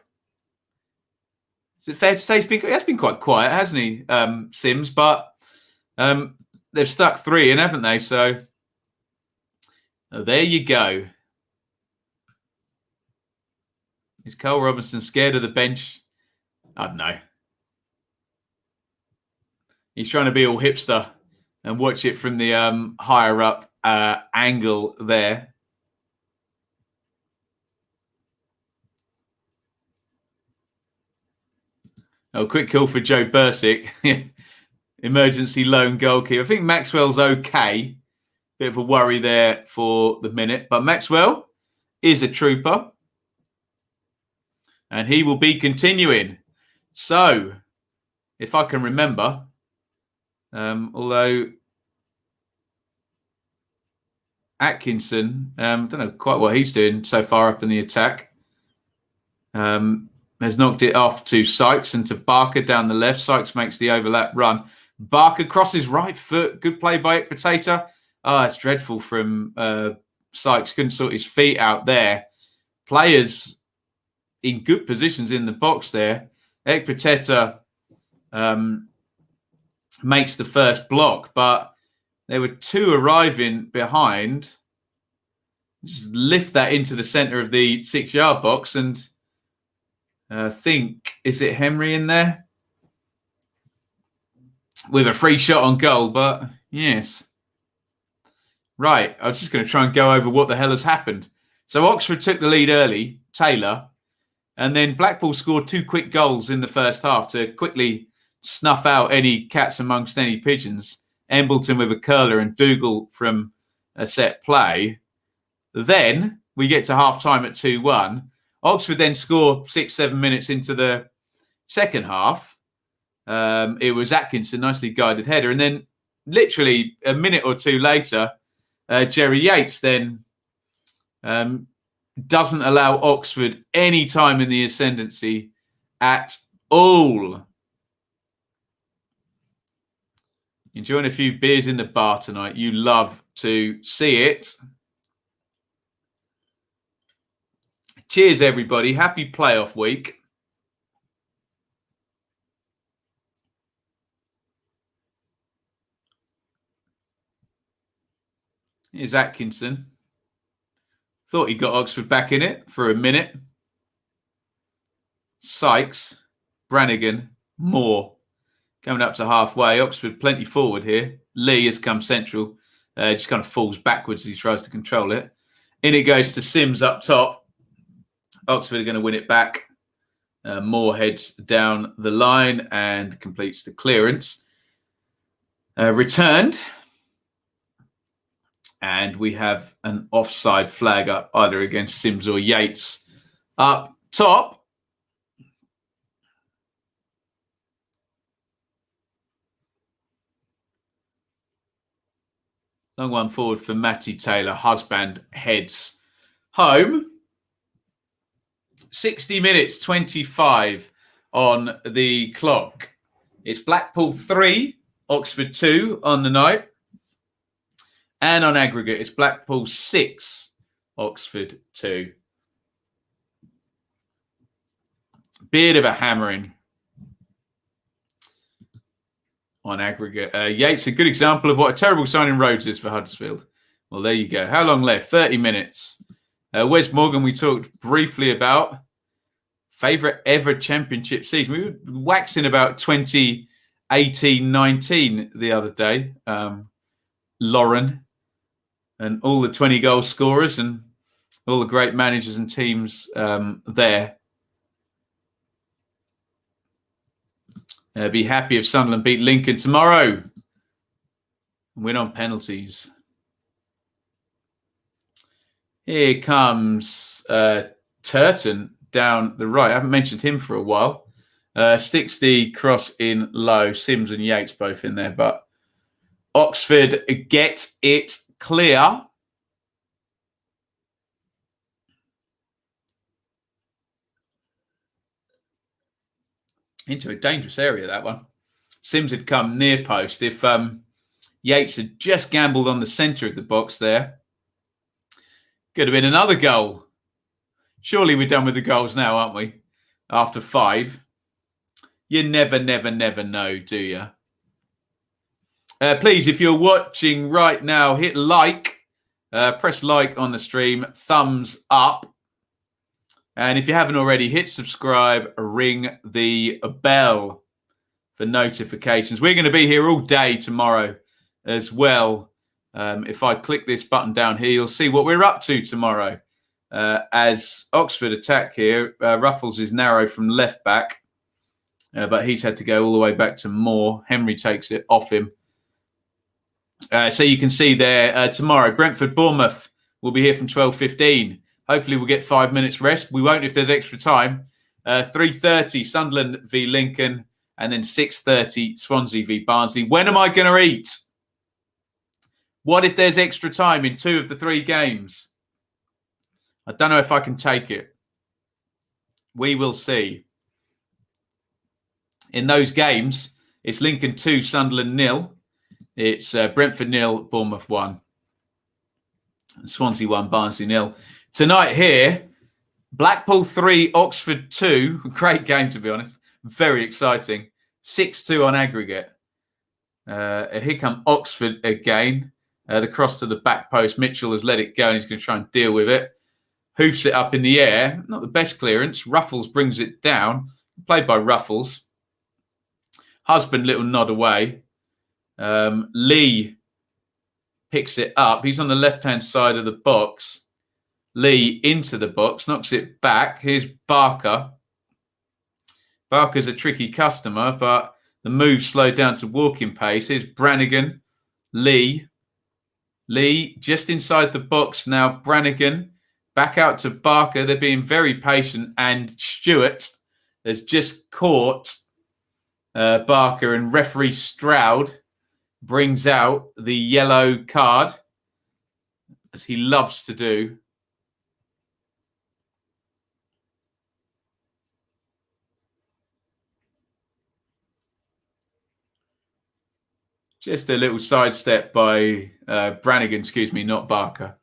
Is it fair to say he has been quite quiet, hasn't he, Sims? But they've stuck 3 in, haven't they? So there you go. Is Cole Robinson scared of the bench? I don't know. He's trying to be all hipster and watch it from the higher up angle there. Oh, quick call for Joe Bursick. Emergency lone goalkeeper. I think Maxwell's okay. Bit of a worry there for the minute. But Maxwell is a trooper. And he will be continuing. So, if I can remember, although Atkinson, I don't know quite what he's doing so far up in the attack. Has knocked it off to Sykes and to Barker down the left. Sykes makes the overlap run. Barker crosses right foot. Good play by Ekpiteta. Oh, it's dreadful from Sykes. Couldn't sort his feet out there. Players in good positions in the box there. Ekpiteta makes the first block, but there were two arriving behind. Just lift that into the centre of the 6-yard box, and I think, is it Henry in there? With a free shot on goal, but yes. Right, I was just going to try and go over what the hell has happened. So Oxford took the lead early, Taylor, and then Blackpool scored 2 quick goals in the first half to quickly snuff out any cats amongst any pigeons. Embleton with a curler and Dougal from a set play. Then we get to half-time at 2-1. Oxford then score 6-7 minutes into the second half. It was Atkinson, nicely guided header. And then literally a minute or two later, Jerry Yates then doesn't allow Oxford any time in the ascendancy at all. Enjoying a few beers in the bar tonight. You love to see it. Cheers, everybody. Happy playoff week. Here's Atkinson. Thought he got Oxford back in it for a minute. Sykes, Brannigan, Moore. Coming up to halfway. Oxford plenty forward here. Lee has come central. Just kind of falls backwards as he tries to control it. In it goes to Sims up top. Oxford are going to win it back. Moore heads down the line and completes the clearance. Returned. And we have an offside flag up either against Sims or Yates. Up top. Long one forward for Matty Taylor. Husband heads home. 60 minutes, 25 on the clock. It's Blackpool 3, Oxford 2 on the night. And on aggregate, it's Blackpool 6, Oxford 2. Bit of a hammering on aggregate. Yates, a good example of what a terrible signing Rhodes is for Huddersfield. Well, there you go. How long left? 30 minutes. Wes Morgan, we talked briefly about. Favourite ever championship season. We were waxing about 2018-19 the other day. Lauren and all the 20 goal scorers and all the great managers and teams there. Be happy if Sunderland beat Lincoln tomorrow. Win on penalties. Here comes Turton down the right. I haven't mentioned him for a while. Sticks the cross in low. Sims and Yates both in there. But Oxford get it clear. Into a dangerous area, that one. Sims had come near post. If Yates had just gambled on the centre of the box there, could have been another goal. Surely we're done with the goals now, aren't we? After 5. You never know, do you? Please, if you're watching right now, hit like. Press like on the stream. Thumbs up. And if you haven't already, hit subscribe. Ring the bell for notifications. We're going to be here all day tomorrow as well. If I click this button down here, you'll see what we're up to tomorrow. As Oxford attack here, Ruffles is narrow from left back, but he's had to go all the way back to Moore. Henry takes it off him. So you can see there tomorrow, Brentford-Bournemouth will be here from 12:15. Hopefully we'll get 5 minutes rest. We won't if there's extra time. 3:30, Sunderland v Lincoln, and then 6:30, Swansea v Barnsley. When am I going to eat? What if there's extra time in 2 of the 3 games? I don't know if I can take it. We will see. In those games, It's Lincoln 2, Sunderland 0. It's Brentford 0, Bournemouth 1. Swansea 1, Barnsley 0. Tonight here, Blackpool 3, Oxford 2. Great game, to be honest. Very exciting. 6-2 on aggregate. Here come Oxford again. The cross to the back post. Mitchell has let it go and he's going to try and deal with it. Hoofs it up in the air. Not the best clearance. Ruffles brings it down. Played by Ruffles. Husband, little nod away. Lee picks it up. He's on the left-hand side of the box. Lee into the box. Knocks it back. Here's Barker. Barker's a tricky customer, but the move slowed down to walking pace. Here's Brannigan. Lee. Lee just inside the box now. Brannigan. Back out to Barker. They're being very patient. And Stewart has just caught Barker. And referee Stroud brings out the yellow card, as he loves to do. Just a little sidestep by Brannigan, excuse me, not Barker.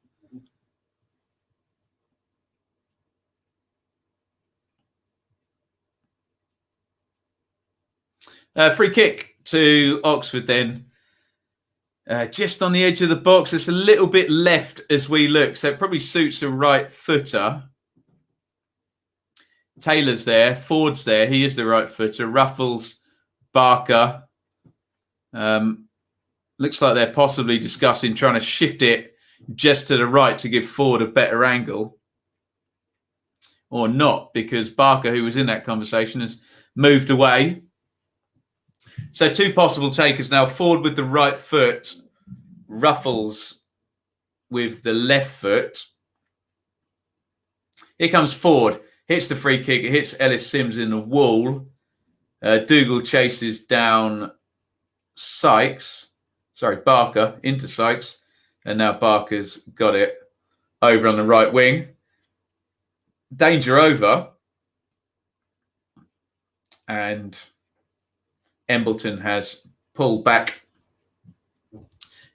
Free kick to Oxford then. Just on the edge of the box. It's a little bit left as we look, so it probably suits a right footer. Taylor's there. Ford's there. He is the right footer. Ruffles, Barker. Looks like they're possibly discussing trying to shift it just to the right to give Ford a better angle. Or not, because Barker, who was in that conversation, has moved away. So two possible takers now. Ford with the right foot. Ruffles with the left foot. Here comes Ford. Hits the free kick. It hits Ellis Sims in the wall. Dougal chases down Barker into Sykes. And now Barker's got it over on the right wing. Danger over. And Embleton has pulled back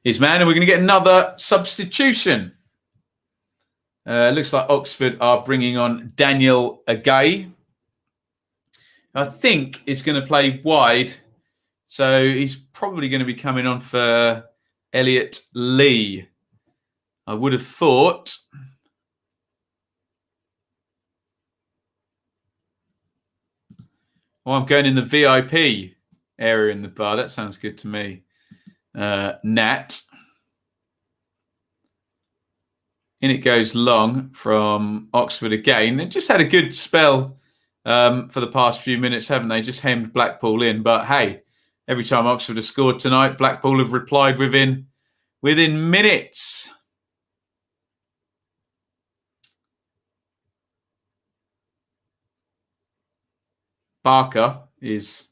his man. And we're going to get another substitution. Looks like Oxford are bringing on Daniel Agay. I think is going to play wide. So he's probably going to be coming on for Elliot Lee. I would have thought. Oh, I'm going in the VIP area in the bar. That sounds good to me. Nat. In it goes long from Oxford again. They just had a good spell for the past few minutes, haven't they? Just hemmed Blackpool in. But hey, every time Oxford has scored tonight, Blackpool have replied within minutes. Barker is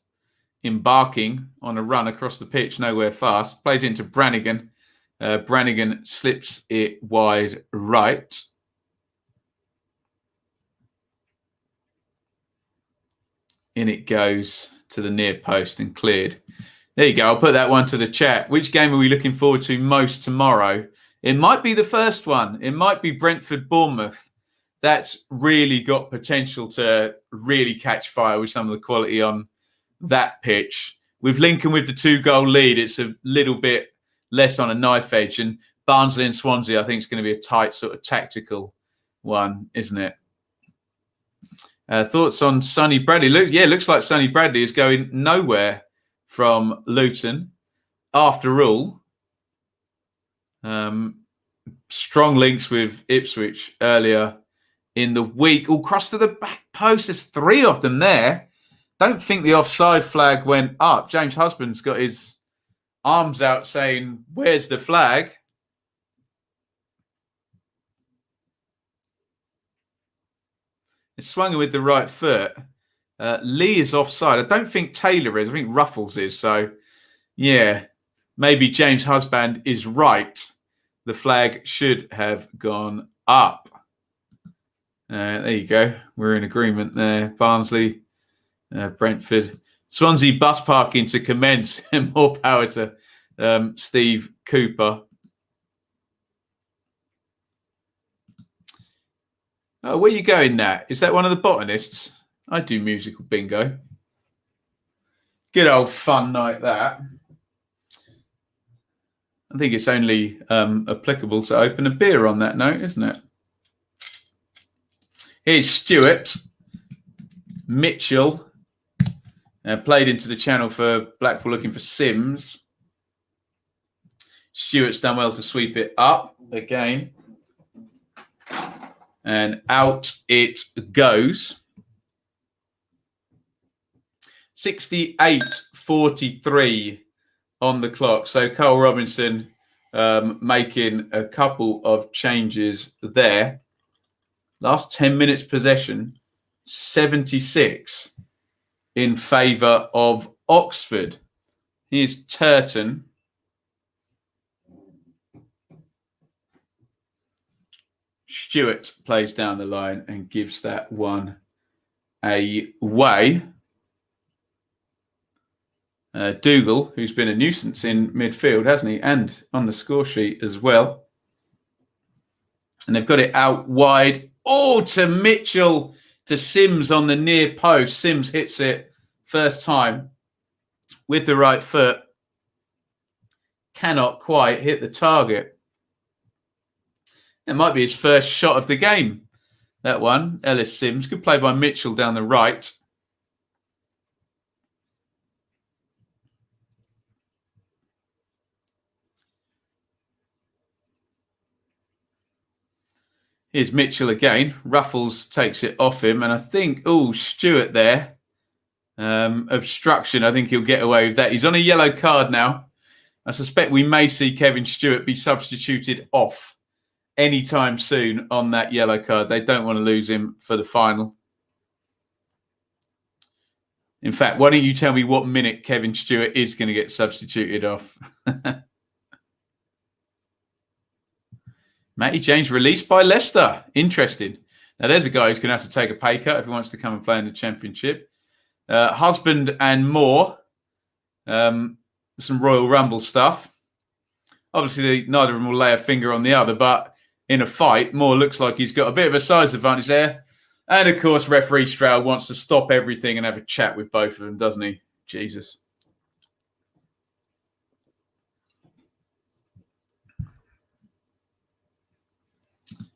embarking on a run across the pitch, nowhere fast. Plays into Brannigan. Brannigan slips it wide right. In it goes to the near post and cleared. There you go. I'll put that one to the chat. Which game are we looking forward to most tomorrow? It might be the first one. It might be Brentford-Bournemouth. That's really got potential to really catch fire with some of the quality on that pitch. With Lincoln with the 2-goal lead, it's a little bit less on a knife edge. And Barnsley and Swansea, I think, is going to be a tight sort of tactical one, isn't it? Thoughts on Sonny Bradley? Looks like Sonny Bradley is going nowhere from Luton. After all, strong links with Ipswich earlier in the week. All cross to the back post. There's 3 of them there. Don't think the offside flag went up. James Husband's got his arms out saying, where's the flag? It's swung with the right foot. Lee is offside. I don't think Taylor is. I think Ruffles is. So, yeah, maybe James Husband is right. The flag should have gone up. There you go. We're in agreement there. Barnsley, Brentford. Swansea bus parking to commence. And more power to Steve Cooper. Oh, where are you going, Nat? Is that one of the botanists? I do musical bingo. Good old fun night, that. I think it's only applicable to open a beer on that note, isn't it? Here's Stuart Mitchell. Played into the channel for Blackpool looking for Sims. Stuart's done well to sweep it up again. And out it goes. 68:43 on the clock. So Cole Robinson making a couple of changes there. Last 10 minutes possession, 76 in favour of Oxford. Here's Turton. Stewart plays down the line and gives that one away. Dougal, who's been a nuisance in midfield, hasn't he? And on the score sheet as well. And they've got it out wide. Oh, to Mitchell, to Sims on the near post. Sims hits it first time with the right foot. Cannot quite hit the target. It might be his first shot of the game, that one. Ellis Sims. Good play by Mitchell down the right. Here's Mitchell again. Ruffles takes it off him. And I think, Stewart there. Obstruction. I think he'll get away with that. He's on a yellow card now. I suspect we may see Kevin Stewart be substituted off anytime soon on that yellow card. They don't want to lose him for the final. In fact, why don't you tell me what minute Kevin Stewart is going to get substituted off? Matty James released by Leicester. Interesting. Now, there's a guy who's going to have to take a pay cut if he wants to come and play in the Championship. Husband and Moore. Some Royal Rumble stuff. Obviously, neither of them will lay a finger on the other, but in a fight, Moore looks like he's got a bit of a size advantage there. And, of course, referee Stroud wants to stop everything and have a chat with both of them, doesn't he? Jesus.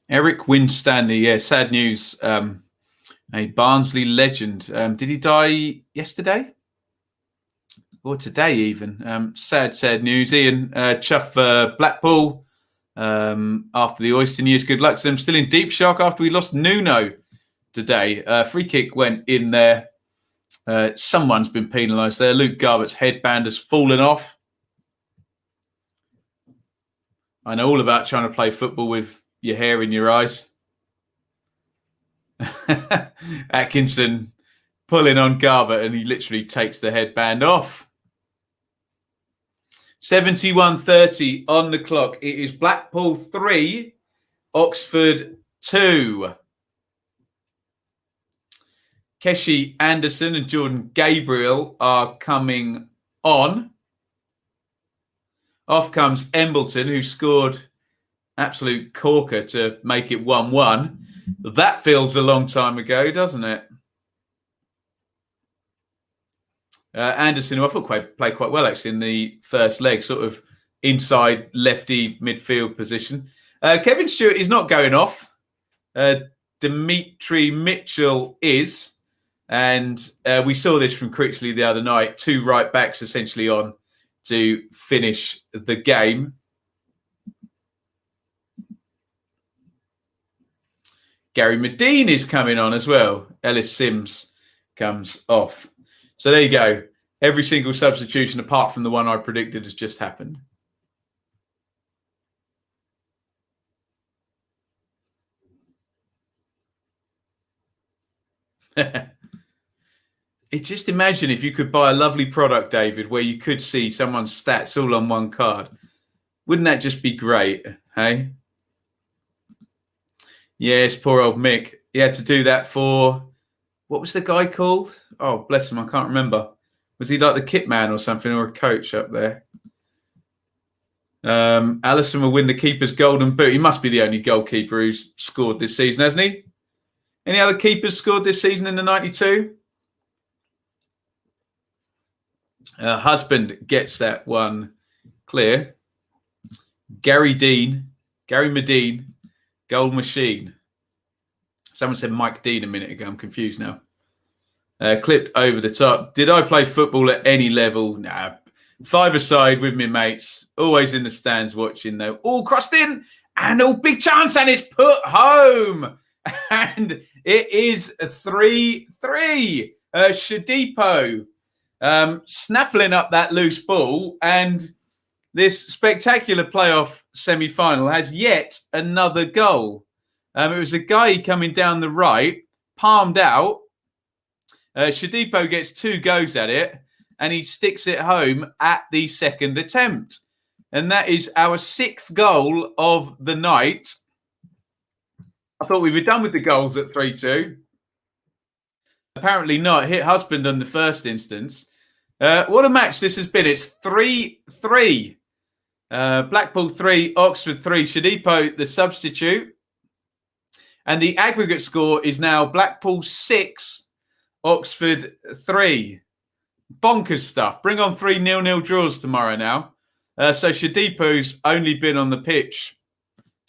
Eric Winstanley, yeah, sad news. A Barnsley legend. Did he die yesterday? Or today even? Sad news. Iain, chuff Blackpool after the Oyston years. Good luck to them. Still in deep shock after we lost Nuno today. Free kick went in there. Someone's been penalised there. Luke Garbutt's headband has fallen off. I know all about trying to play football with your hair in your eyes. Atkinson pulling on Garbutt and he literally takes the headband off. 71:30 on the clock. It is Blackpool 3, Oxford 2. Keshi Anderson and Jordan Gabriel are coming on. Off comes Embleton, who scored absolute corker to make it 1-1. That feels a long time ago, doesn't it? Anderson, who I thought played quite well actually in the first leg, sort of inside lefty midfield position. Kevin Stewart is not going off. Dimitri Mitchell is. And we saw this from Krissy the other night. 2 right backs essentially on to finish the game. Gary Medine is coming on as well. Ellis Sims comes off. So there you go. Every single substitution apart from the one I predicted has just happened. Just imagine if you could buy a lovely product, David, where you could see someone's stats all on one card. Wouldn't that just be great, hey? Yes, poor old Mick. He had to do that for... What was the guy called? Oh, bless him, I can't remember. Was he like the kit man or something, or a coach up there? Allison will win the keeper's golden boot. He must be the only goalkeeper who's scored this season, hasn't he? Any other keepers scored this season in the 92? Husband gets that one clear. Gary Medine, goal machine. Someone said Mike Dean a minute ago. I'm confused now. Clipped over the top. Did I play football at any level? Nah. Five-a-side with my mates. Always in the stands watching though. All crossed in and big chance, and it's put home. And it is 3-3. Shadipo snaffling up that loose ball, and this spectacular playoff semi-final has yet another goal. It was a guy coming down the right, palmed out. Shadipo gets 2 goes at it, and he sticks it home at the second attempt. And that is our 6th goal of the night. I thought we were done with the goals at 3-2. Apparently not. Hit husband on the first instance. What a match this has been. It's 3-3. Blackpool 3, Oxford 3. Shadipo, the substitute. And the aggregate score is now Blackpool 6, Oxford 3. Bonkers stuff. Bring on 3 0-0 draws tomorrow now. So Shadipo's only been on the pitch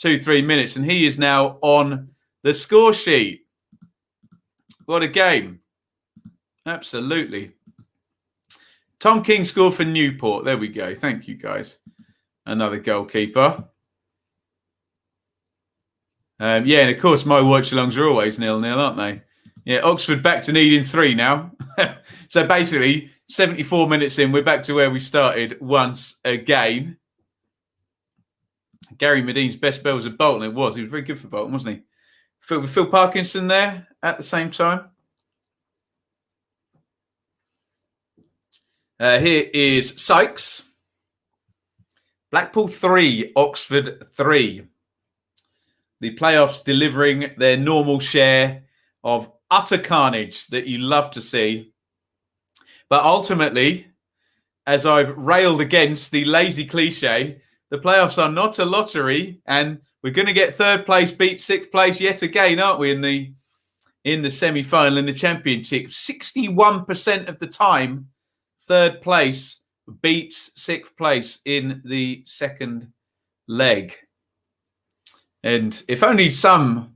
2-3 minutes, and he is now on the score sheet. What a game. Absolutely. Tom King scored for Newport. There we go. Thank you, guys. Another goalkeeper. And of course, my watch-alongs are always 0-0, aren't they? Yeah, Oxford back to needing 3 now. So basically, 74 minutes in, we're back to where we started once again. Gary Medine's best spell was at Bolton. It was. He was very good for Bolton, wasn't he? Phil Parkinson there at the same time. Here is Sykes. Blackpool 3, Oxford 3. The playoffs delivering their normal share of utter carnage that you love to see. But ultimately, as I've railed against the lazy cliche, the playoffs are not a lottery, and we're going to get 3rd place beat 6th place yet again, aren't we, in the semi-final, in the championship. 61% of the time, 3rd place beats 6th place in the second leg. And if only some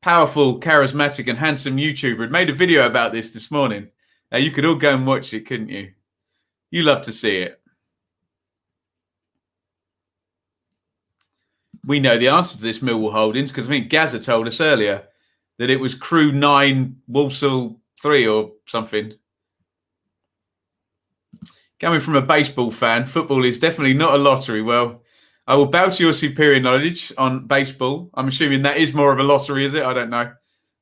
powerful, charismatic and handsome YouTuber had made a video about this morning, you could all go and watch it, couldn't you? You love to see it. We know the answer to this Millwall Holdings because I think Gazza told us earlier that it was Crew 9, Walsall 3 or something. Coming from a baseball fan, football is definitely not a lottery. Well, I will bow to your superior knowledge on baseball. I'm assuming that is more of a lottery, is it? I don't know.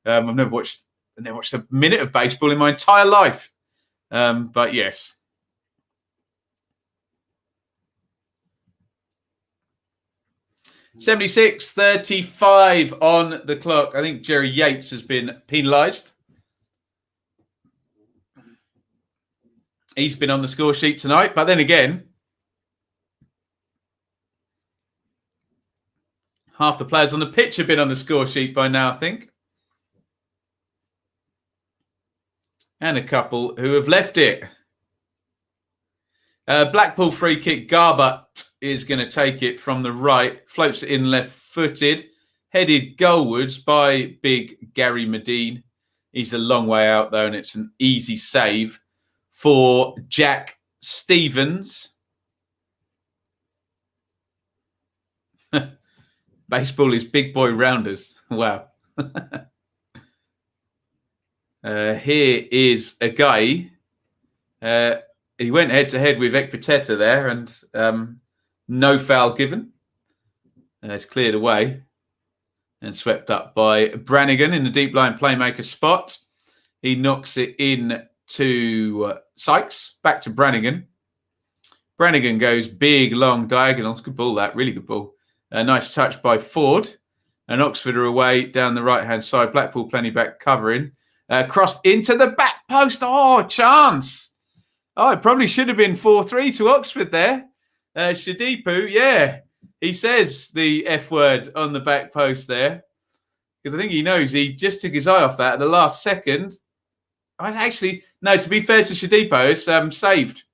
I've never watched a minute of baseball in my entire life. But yes. .36:35 on the clock. I think Jerry Yates has been penalised. He's been on the score sheet tonight. But then again, half the players on the pitch have been on the score sheet by now, I think. And a couple who have left it. Blackpool free kick. Garbutt is going to take it from the right. Floats it in left-footed. Headed goalwards by big Gary Medine. He's a long way out, though, and it's an easy save for Jack Stevens. Baseball is big boy rounders. Wow. Here is a guy. He went head-to-head with Ekpiteta there, and no foul given. It's cleared away and swept up by Brannigan in the deep line playmaker spot. He knocks it in to Sykes. Back to Brannigan. Brannigan goes big, long diagonals. Good ball, that. Really good ball. A nice touch by Ford. And Oxford are away down the right-hand side. Blackpool plenty back covering. Crossed into the back post. Oh, chance. Oh, it probably should have been 4-3 to Oxford there. Shadipu, yeah. He says the F word on the back post there. Because I think he knows he just took his eye off that at the last second. No, to be fair to Shadipo, it's saved.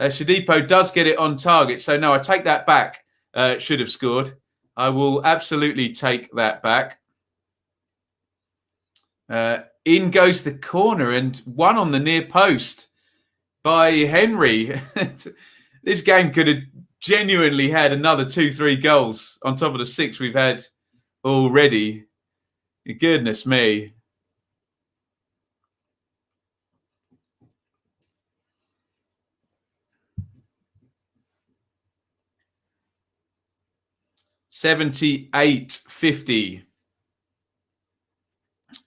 Shadipo does get it on target. So, no, I take that back. Should have scored. I will absolutely take that back. In goes the corner and one on the near post by Henry. This game could have genuinely had another 2-3 goals on top of the 6 we've had already. Goodness me. $78.50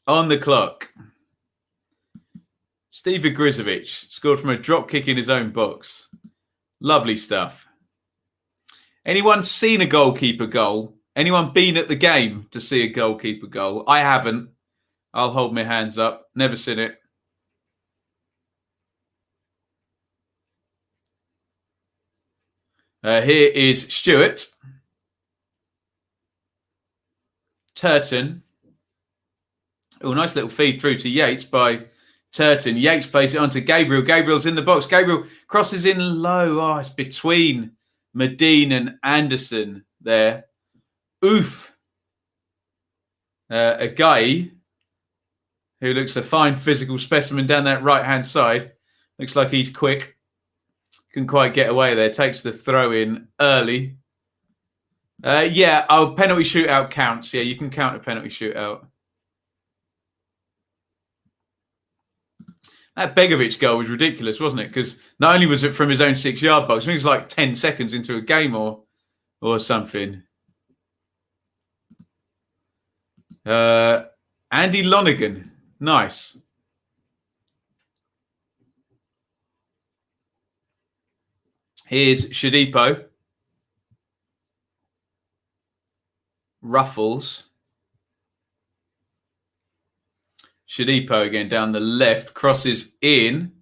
on the clock. Steve Grizovic scored from a drop kick in his own box. Lovely stuff. Anyone seen a goalkeeper goal? Anyone been at the game to see a goalkeeper goal? I haven't. I'll hold my hands up. Never seen it. Here is Stewart. Turton. Oh, nice little feed through to Yates by Turton. Yates plays it on to Gabriel. Gabriel's in the box. Gabriel crosses in low. Oh, it's between Medine and Anderson there. Oof. A guy who looks a fine physical specimen down that right-hand side. Looks like he's quick. Couldn't quite get away there. Takes the throw in early. Yeah, penalty shootout counts. Yeah, you can count a penalty shootout. That Begovic goal was ridiculous, wasn't it? Because not only was it from his own 6-yard box, I think it was like 10 seconds into a game or something. Andy Lonergan. Nice. Here's Shadipo. Ruffles. Shadipo again down the left. Crosses in.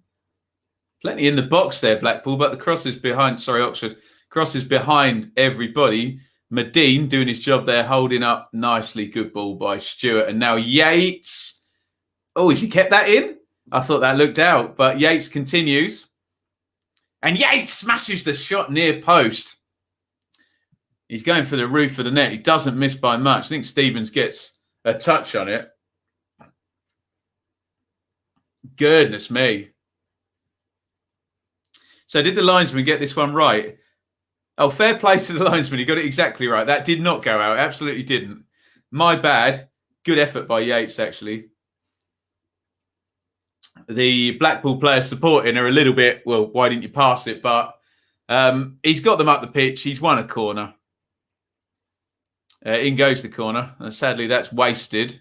Plenty in the box there, Blackpool, but the cross is behind. Sorry, Oxford. Cross is behind everybody. Medine doing his job there, holding up nicely. Good ball by Stewart. And now Yates. Oh, has he kept that in? I thought that looked out, but Yates continues. And Yates smashes the shot near post. He's going for the roof of the net. He doesn't miss by much. I think Stevens gets a touch on it. Goodness me. So did the linesman get this one right? Oh, fair play to the linesman. He got it exactly right. That did not go out. Absolutely didn't. My bad. Good effort by Yates, actually. The Blackpool players supporting are a little bit, well, why didn't you pass it? But he's got them up the pitch. He's won a corner. In goes the corner. And sadly, that's wasted.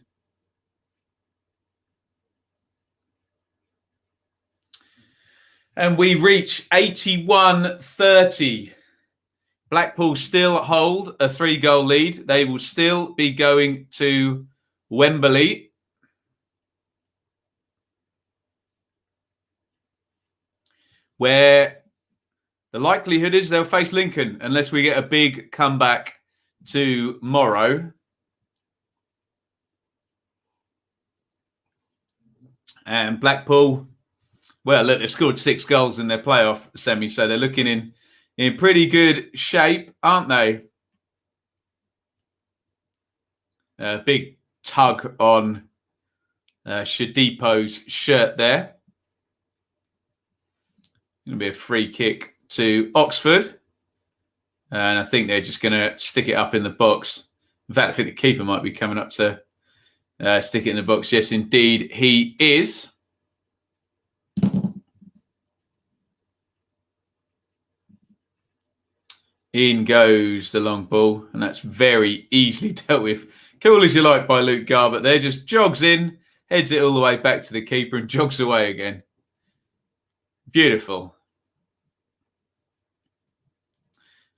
And we reach 81-30. Blackpool still hold a 3-goal lead. They will still be going to Wembley. Where the likelihood is they'll face Lincoln unless we get a big comeback tomorrow. And Blackpool, well, look, they've scored 6 goals in their playoff semi, so they're looking in pretty good shape, aren't they? Big tug on Shadipo's shirt there. Going to be a free kick to Oxford. And I think they're just going to stick it up in the box. In fact, I think the keeper might be coming up to stick it in the box. Yes, indeed, he is. In goes the long ball, and that's very easily dealt with. Cool as you like by Luke Garbutt there. Just jogs in, heads it all the way back to the keeper and jogs away again. Beautiful.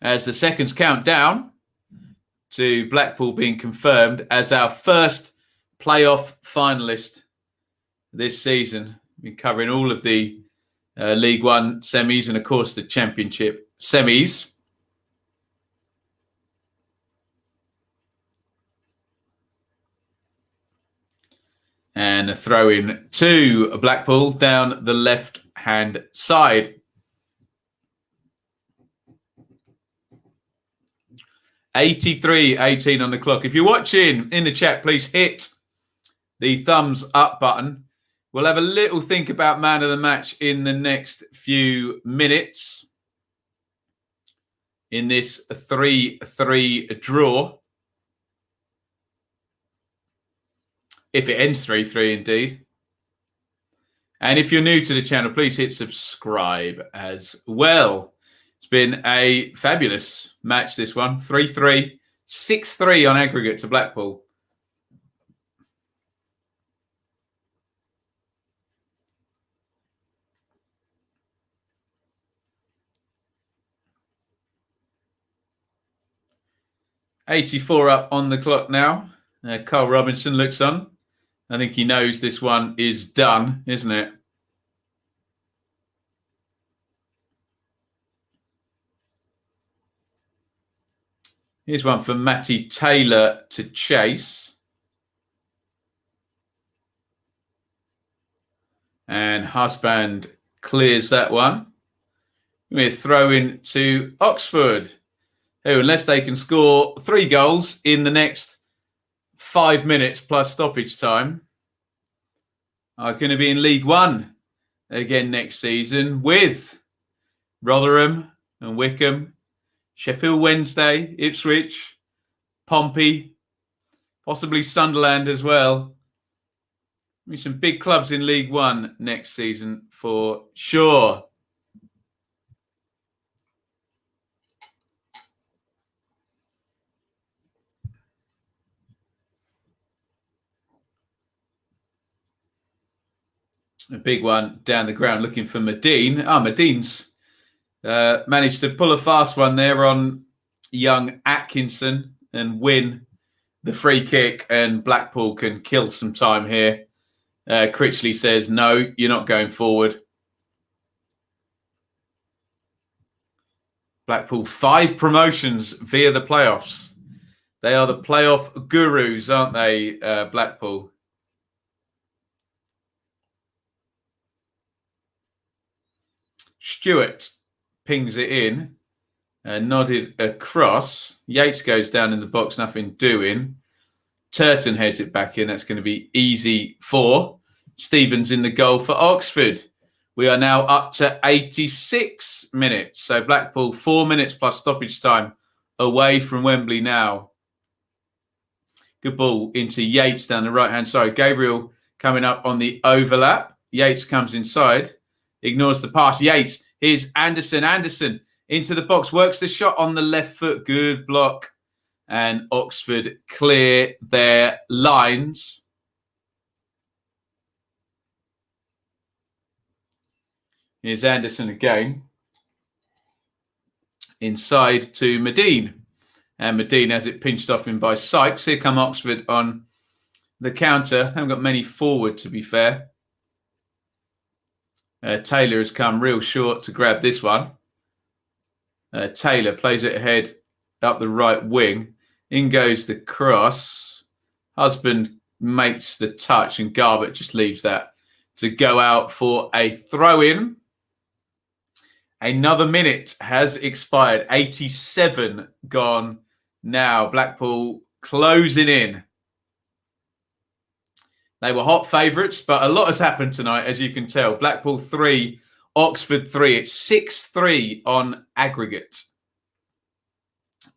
As the seconds count down to Blackpool being confirmed as our first playoff finalist this season. Been covering all of the League One semis and, of course, the Championship semis. And a throw in to Blackpool down the left-hand side. 83-18 on the clock. If you're watching in the chat, please hit the thumbs up button. We'll have a little think about man of the match in the next few minutes in this 3-3 draw. If it ends 3-3 indeed. And if you're new to the channel, please hit subscribe as well. It's been a fabulous match, this one. 3-3, 6-3 on aggregate to Blackpool. $84 up on the clock now. Carl Robinson looks on. I think he knows this one is done, isn't it? Here's one for Matty Taylor to chase. And Husband clears that one. We're throwing to Oxford, who, unless they can score 3 goals in the next 5 minutes plus stoppage time, are going to be in League One again next season with Rotherham and Wickham, Sheffield Wednesday, Ipswich, Pompey, possibly Sunderland as well. Some big clubs in League One next season for sure. A big one down the ground looking for Medine. Medine's managed to pull a fast one there on young Atkinson and win the free kick, and Blackpool can kill some time here. Critchley says, no, you're not going forward. Blackpool, 5 promotions via the playoffs. They are the playoff gurus, aren't they, Blackpool? Stewart pings it in, nodded across. Yates goes down in the box, nothing doing. Turton heads it back in. That's going to be easy for Stevens in the goal for Oxford. We are now up to 86 minutes. So Blackpool, 4 minutes plus stoppage time away from Wembley now. Good ball into Yates down the right-hand side. Gabriel coming up on the overlap. Yates comes inside. Ignores the pass. Yates. Here's Anderson. Anderson into the box. Works the shot on the left foot. Good block. And Oxford clear their lines. Here's Anderson again. Inside to Medine. And Medine has it pinched off him by Sykes. Here come Oxford on the counter. Haven't got many forward, to be fair. Taylor has come real short to grab this one. Taylor plays it ahead up the right wing. In goes the cross. Husband makes the touch and Garbutt just leaves that to go out for a throw-in. Another minute has expired. 87 gone now. Blackpool closing in. They were hot favourites, but a lot has happened tonight, as you can tell. Blackpool 3, Oxford 3. It's 6-3 on aggregate.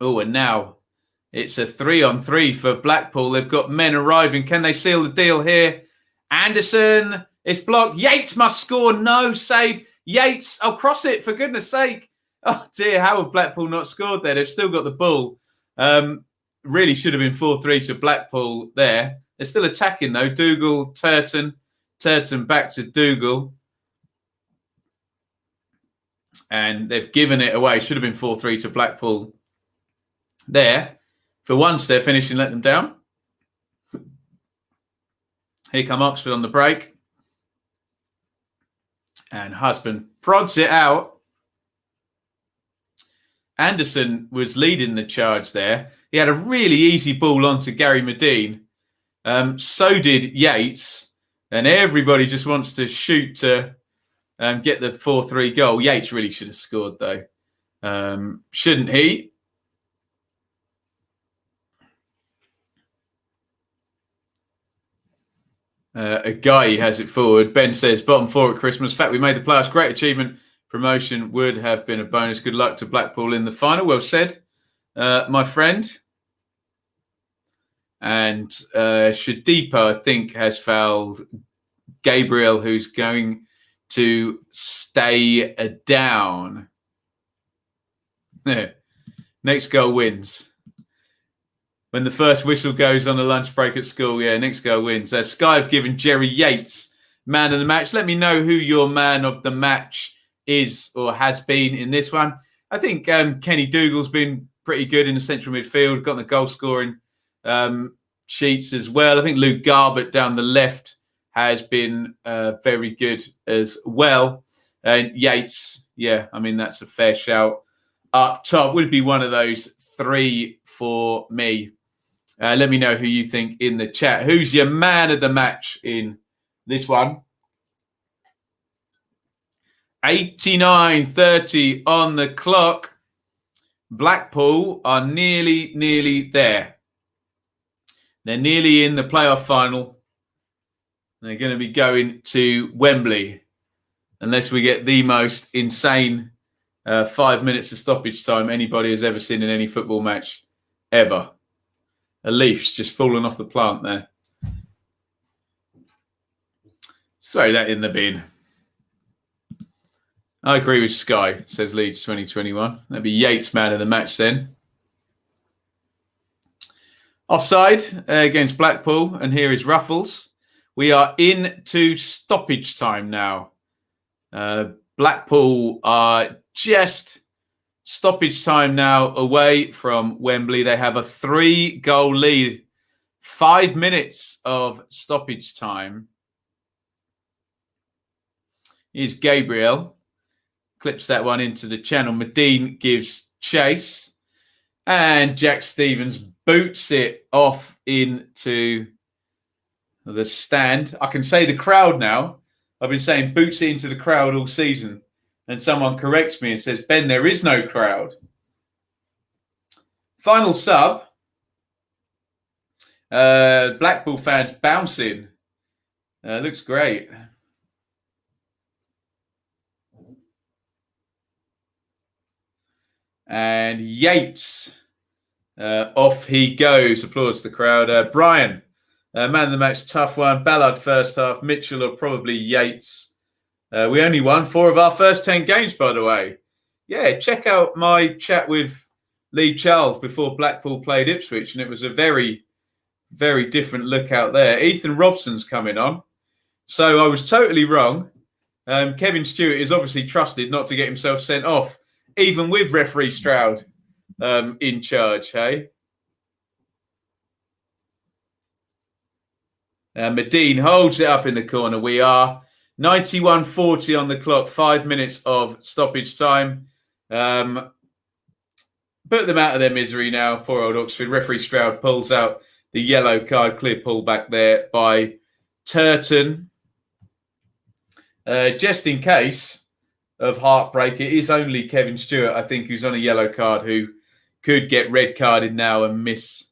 Oh, and now it's a 3-on-3 for Blackpool. They've got men arriving. Can they seal the deal here? Anderson, it's blocked. Yates must score. No save. Yates, I'll cross it, for goodness sake. Oh, dear, how have Blackpool not scored there? They've still got the ball. Really should have been 4-3 to Blackpool there. They're still attacking, though. Dougal, Turton. Turton back to Dougal. And they've given it away. Should have been 4-3 to Blackpool there. For once, they're finishing, let them down. Here come Oxford on the break. And husband prods it out. Anderson was leading the charge there. He had a really easy ball onto Gary Medine. So did Yates. And everybody just wants to shoot to get the 4-3 goal. Yates really should have scored, though. Shouldn't he? A guy has it forward. Ben says, bottom 4 at Christmas. In fact, we made the playoffs. Great achievement. Promotion would have been a bonus. Good luck to Blackpool in the final. Well said, my friend. And Shadipa, I think, has fouled Gabriel, who's going to stay down. Next goal wins. When the first whistle goes on a lunch break at school, next goal wins. Sky have given Jerry Yates man of the match. Let me know who your man of the match is or has been in this one. I think Kenny Dougal's been pretty good in the central midfield, got the goal scoring sheets as well. I think Luke Garbett down the left has been very good as well. And Yates, that's a fair shout. Up top would be one of those 3 for me. Let me know who you think in the chat. Who's your man of the match in this one? 89:30 on the clock. Blackpool are nearly there. They're nearly in the playoff final. They're going to be going to Wembley unless we get the most insane 5 minutes of stoppage time anybody has ever seen in any football match ever. A leaf's just fallen off the plant there. Throw that in the bin. I agree with Sky, says Leeds 2021. That'd be Yates man of the match then. Offside against Blackpool, and here is Ruffles. We are into stoppage time now. Blackpool are just stoppage time now away from Wembley. They have a 3-goal lead. 5 minutes of stoppage time. Here's Gabriel. Clips that one into the channel. Medine gives chase. And Jack Stevens boots it off into the stand. I can say the crowd now. I've been saying boots it into the crowd all season. And someone corrects me and says, Ben, there is no crowd. Final sub. Blackpool fans bouncing. Looks great. And Yates, off he goes. Applause to the crowd. Brian, man of the match, tough one. Ballard first half. Mitchell or probably Yates. We only won 4 of our first 10 games, by the way. Yeah, check out my chat with Lee Charles before Blackpool played Ipswich, and it was a very, very different look out there. Ethan Robson's coming on. So I was totally wrong. Kevin Stewart is obviously trusted not to get himself sent off, even with referee Stroud in charge, hey? Medine holds it up in the corner. We are 91:40 on the clock, 5 minutes of stoppage time. Put them out of their misery now, poor old Oxford. Referee Stroud pulls out the yellow card, clear pull back there by Turton. Just in case of heartbreak, it is only Kevin Stewart, I think, who's on a yellow card, who could get red carded now and miss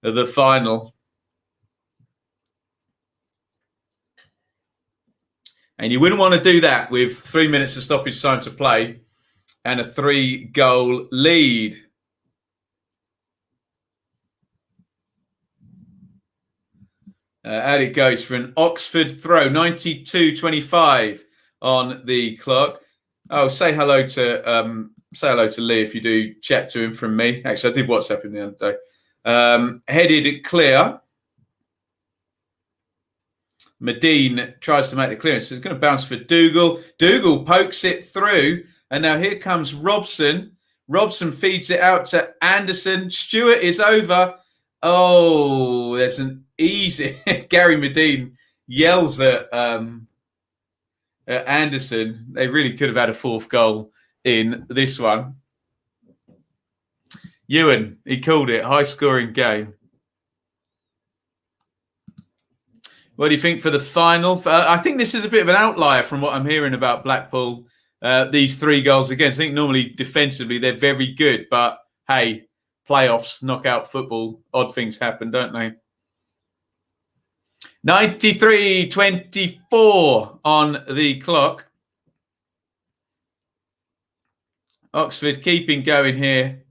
the final. And you wouldn't want to do that with 3 minutes of stoppage time to play and a 3-goal lead. Out it goes for an Oxford throw, 92:25 on the clock. Oh, say hello to Lee if you do chat to him from me. Actually, I did WhatsApp him the other day. Headed clear. Medine tries to make the clearance. It's going to bounce for Dougal. Dougal pokes it through. And now here comes Robson. Robson feeds it out to Anderson. Stewart is over. Oh, there's an easy... Gary Medine yells at Anderson. They really could have had a fourth goal in this one. Iain, he called it high-scoring game. What do you think for the final? I think this is a bit of an outlier from what I'm hearing about Blackpool. These 3 goals against. I think normally defensively they're very good, but hey, playoffs, knockout football, odd things happen, don't they? 93-24 on the clock. Oxford keeping going here.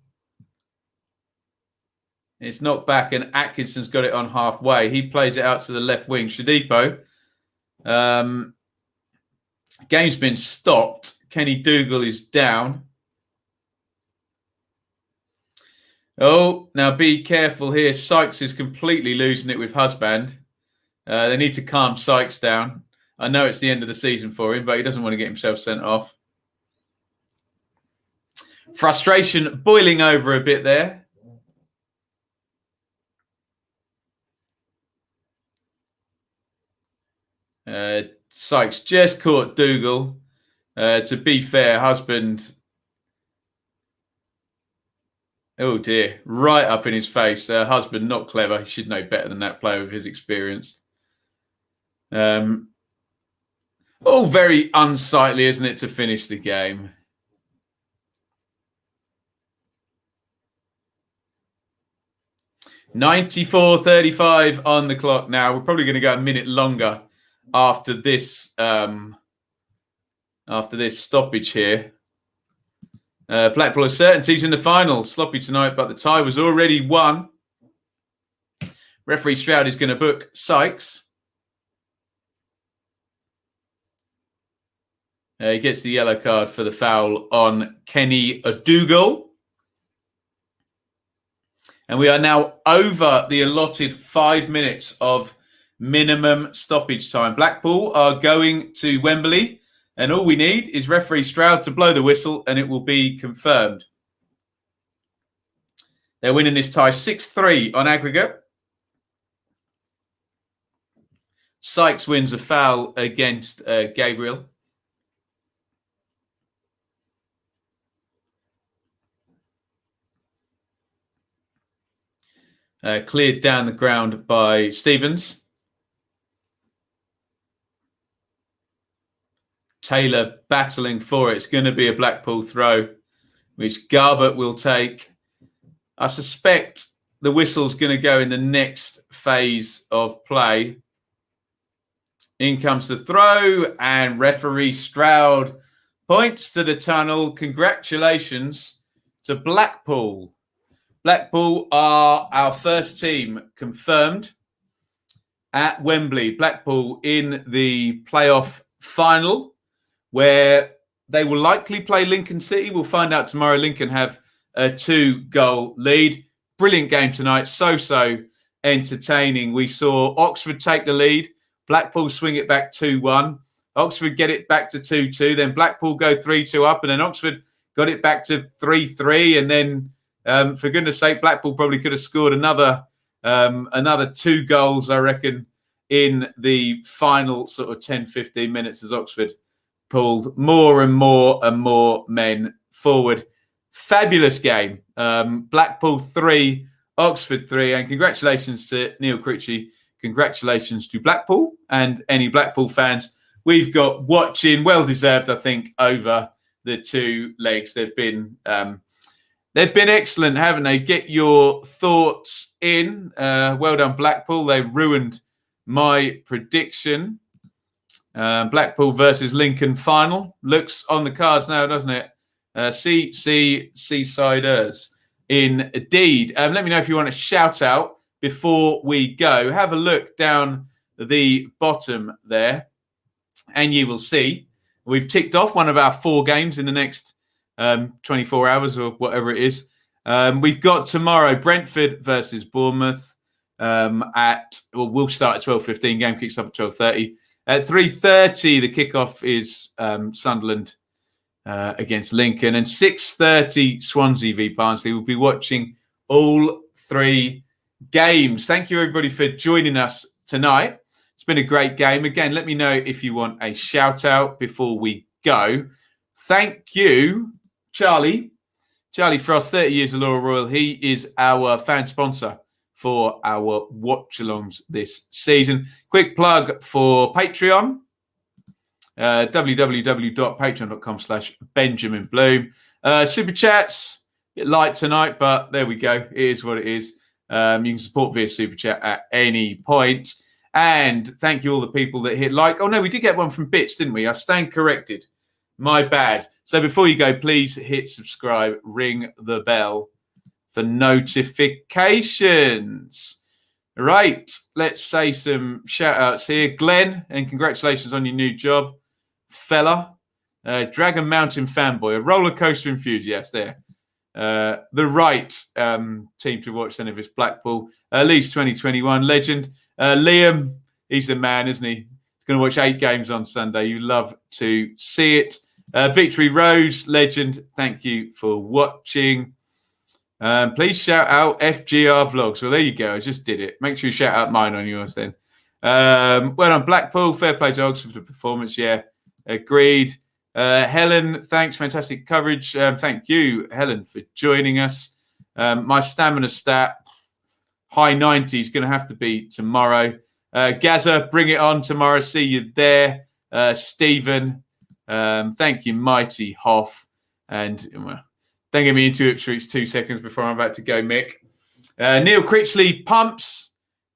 It's knocked back and Atkinson's got it on halfway. He plays it out to the left wing. Shadipo. Game's been stopped. Kenny Dougal is down. Oh, now be careful here. Sykes is completely losing it with Husband. They need to calm Sykes down. I know it's the end of the season for him, but he doesn't want to get himself sent off. Frustration boiling over a bit there. Sykes just caught Dougal. To be fair, Husband... Oh dear, right up in his face. Husband, not clever. He should know better than that player with his experience. All very unsightly, isn't it, to finish the game? $94.35 on the clock now. We're probably going to go a minute longer after this stoppage here. Blackpool are certainties in the final. Sloppy tonight, but the tie was already won. Referee Stroud is going to book Sykes. He gets the yellow card for the foul on Kenny Dougal. And we are now over the allotted 5 minutes of minimum stoppage time. Blackpool are going to Wembley. And all we need is referee Stroud to blow the whistle and it will be confirmed. They're winning this tie 6-3 on aggregate. Sykes wins a foul against Gabriel. Cleared down the ground by Stevens. Taylor battling for it. It's going to be a Blackpool throw, which Garbett will take. I suspect the whistle's going to go in the next phase of play. In comes the throw, and referee Stroud points to the tunnel. Congratulations to Blackpool. Blackpool are our first team confirmed at Wembley. Blackpool in the playoff final, where they will likely play Lincoln City. We'll find out tomorrow. Lincoln have a 2-goal lead. Brilliant game tonight. So entertaining. We saw Oxford take the lead. Blackpool swing it back 2-1. Oxford get it back to 2-2. Then Blackpool go 3-2 up. And then Oxford got it back to 3-3. And then, for goodness sake, Blackpool probably could have scored another 2 goals, I reckon, in the final sort of 10, 15 minutes as Oxford pulled more and more men forward. Fabulous game. Blackpool 3, Oxford 3. And congratulations to Neil Krissy. Congratulations to Blackpool and any Blackpool fans we've got watching. Well deserved, I think, over the 2 legs. They've been excellent, haven't they? Get your thoughts in. Well done, Blackpool. They ruined my prediction. Blackpool versus Lincoln final looks on the cards now, doesn't it? Seasiders indeed. Let me know if you want to shout out before we go. Have a look down the bottom there, and you will see we've ticked off one of our 4 games in the next 24 hours or whatever it is. We've got tomorrow Brentford versus Bournemouth. We'll start at 12:15. Game kicks off at 12:30. At 3:30, the kickoff is Sunderland against Lincoln, and 6:30 Swansea v Barnsley. We'll be watching all 3 games. Thank you, everybody, for joining us tonight. It's been a great game. Again, let me know if you want a shout out before we go. Thank you, Charlie. Charlie Frost, 30 years of Laurel Royal. He is our fan sponsor for our watch-alongs this season. Quick plug for Patreon. www.patreon.com/Benjamin Bloom. Super chats, a bit light tonight, but there we go. It is what it is. You can support via super chat at any point. And thank you all the people that hit like. Oh no, we did get one from Bits, didn't we? I stand corrected. My bad. So before you go, please hit subscribe, ring the bell for notifications. Right, let's say some shout outs here. Glenn, and congratulations on your new job, fella. Dragon Mountain fanboy, a roller coaster enthusiast there. The right team to watch then if it's Blackpool. Leeds 2021 legend. Liam, he's the man, isn't he? He's going to watch 8 games on Sunday. You love to see it. Victory Rose, legend. Thank you for watching. Please shout out FGR Vlogs. Well, there you go. I just did it. Make sure you shout out mine on yours then. Well done, Blackpool. Fair play to Oxford for the performance. Yeah, agreed. Helen, thanks. Fantastic coverage. Thank you, Helen, for joining us. My stamina stat, high 90s, going to have to be tomorrow. Gaza, bring it on tomorrow. See you there. Stephen, thank you, Mighty Hoff. And don't get me into it for 2 seconds before I'm about to go, Mick. Neil Critchley pumps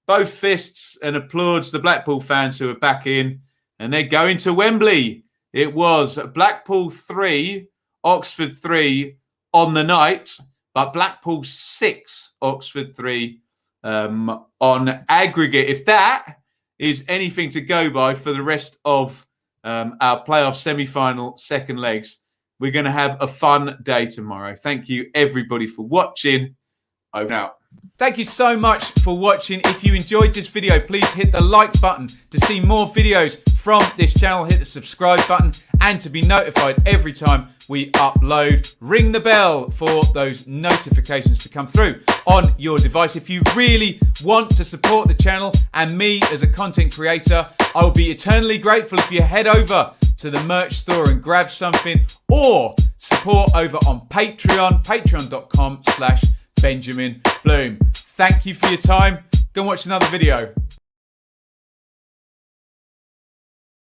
both fists and applauds the Blackpool fans who are back in. And they're going to Wembley. It was Blackpool 3, Oxford 3 on the night, but Blackpool 6, Oxford 3 on aggregate. If that is anything to go by for the rest of our playoff semi-final second legs, we're going to have a fun day tomorrow. Thank you, everybody, for watching. Over and out. Thank you so much for watching. If you enjoyed this video, please hit the like button to see more videos from this channel. Hit the subscribe button and to be notified every time we upload. Ring the bell for those notifications to come through on your device. If you really want to support the channel and me as a content creator, I will be eternally grateful if you head over to the merch store and grab something, or support over on Patreon, patreon.com/Benjamin Bloom. Thank you for your time. Go and watch another video.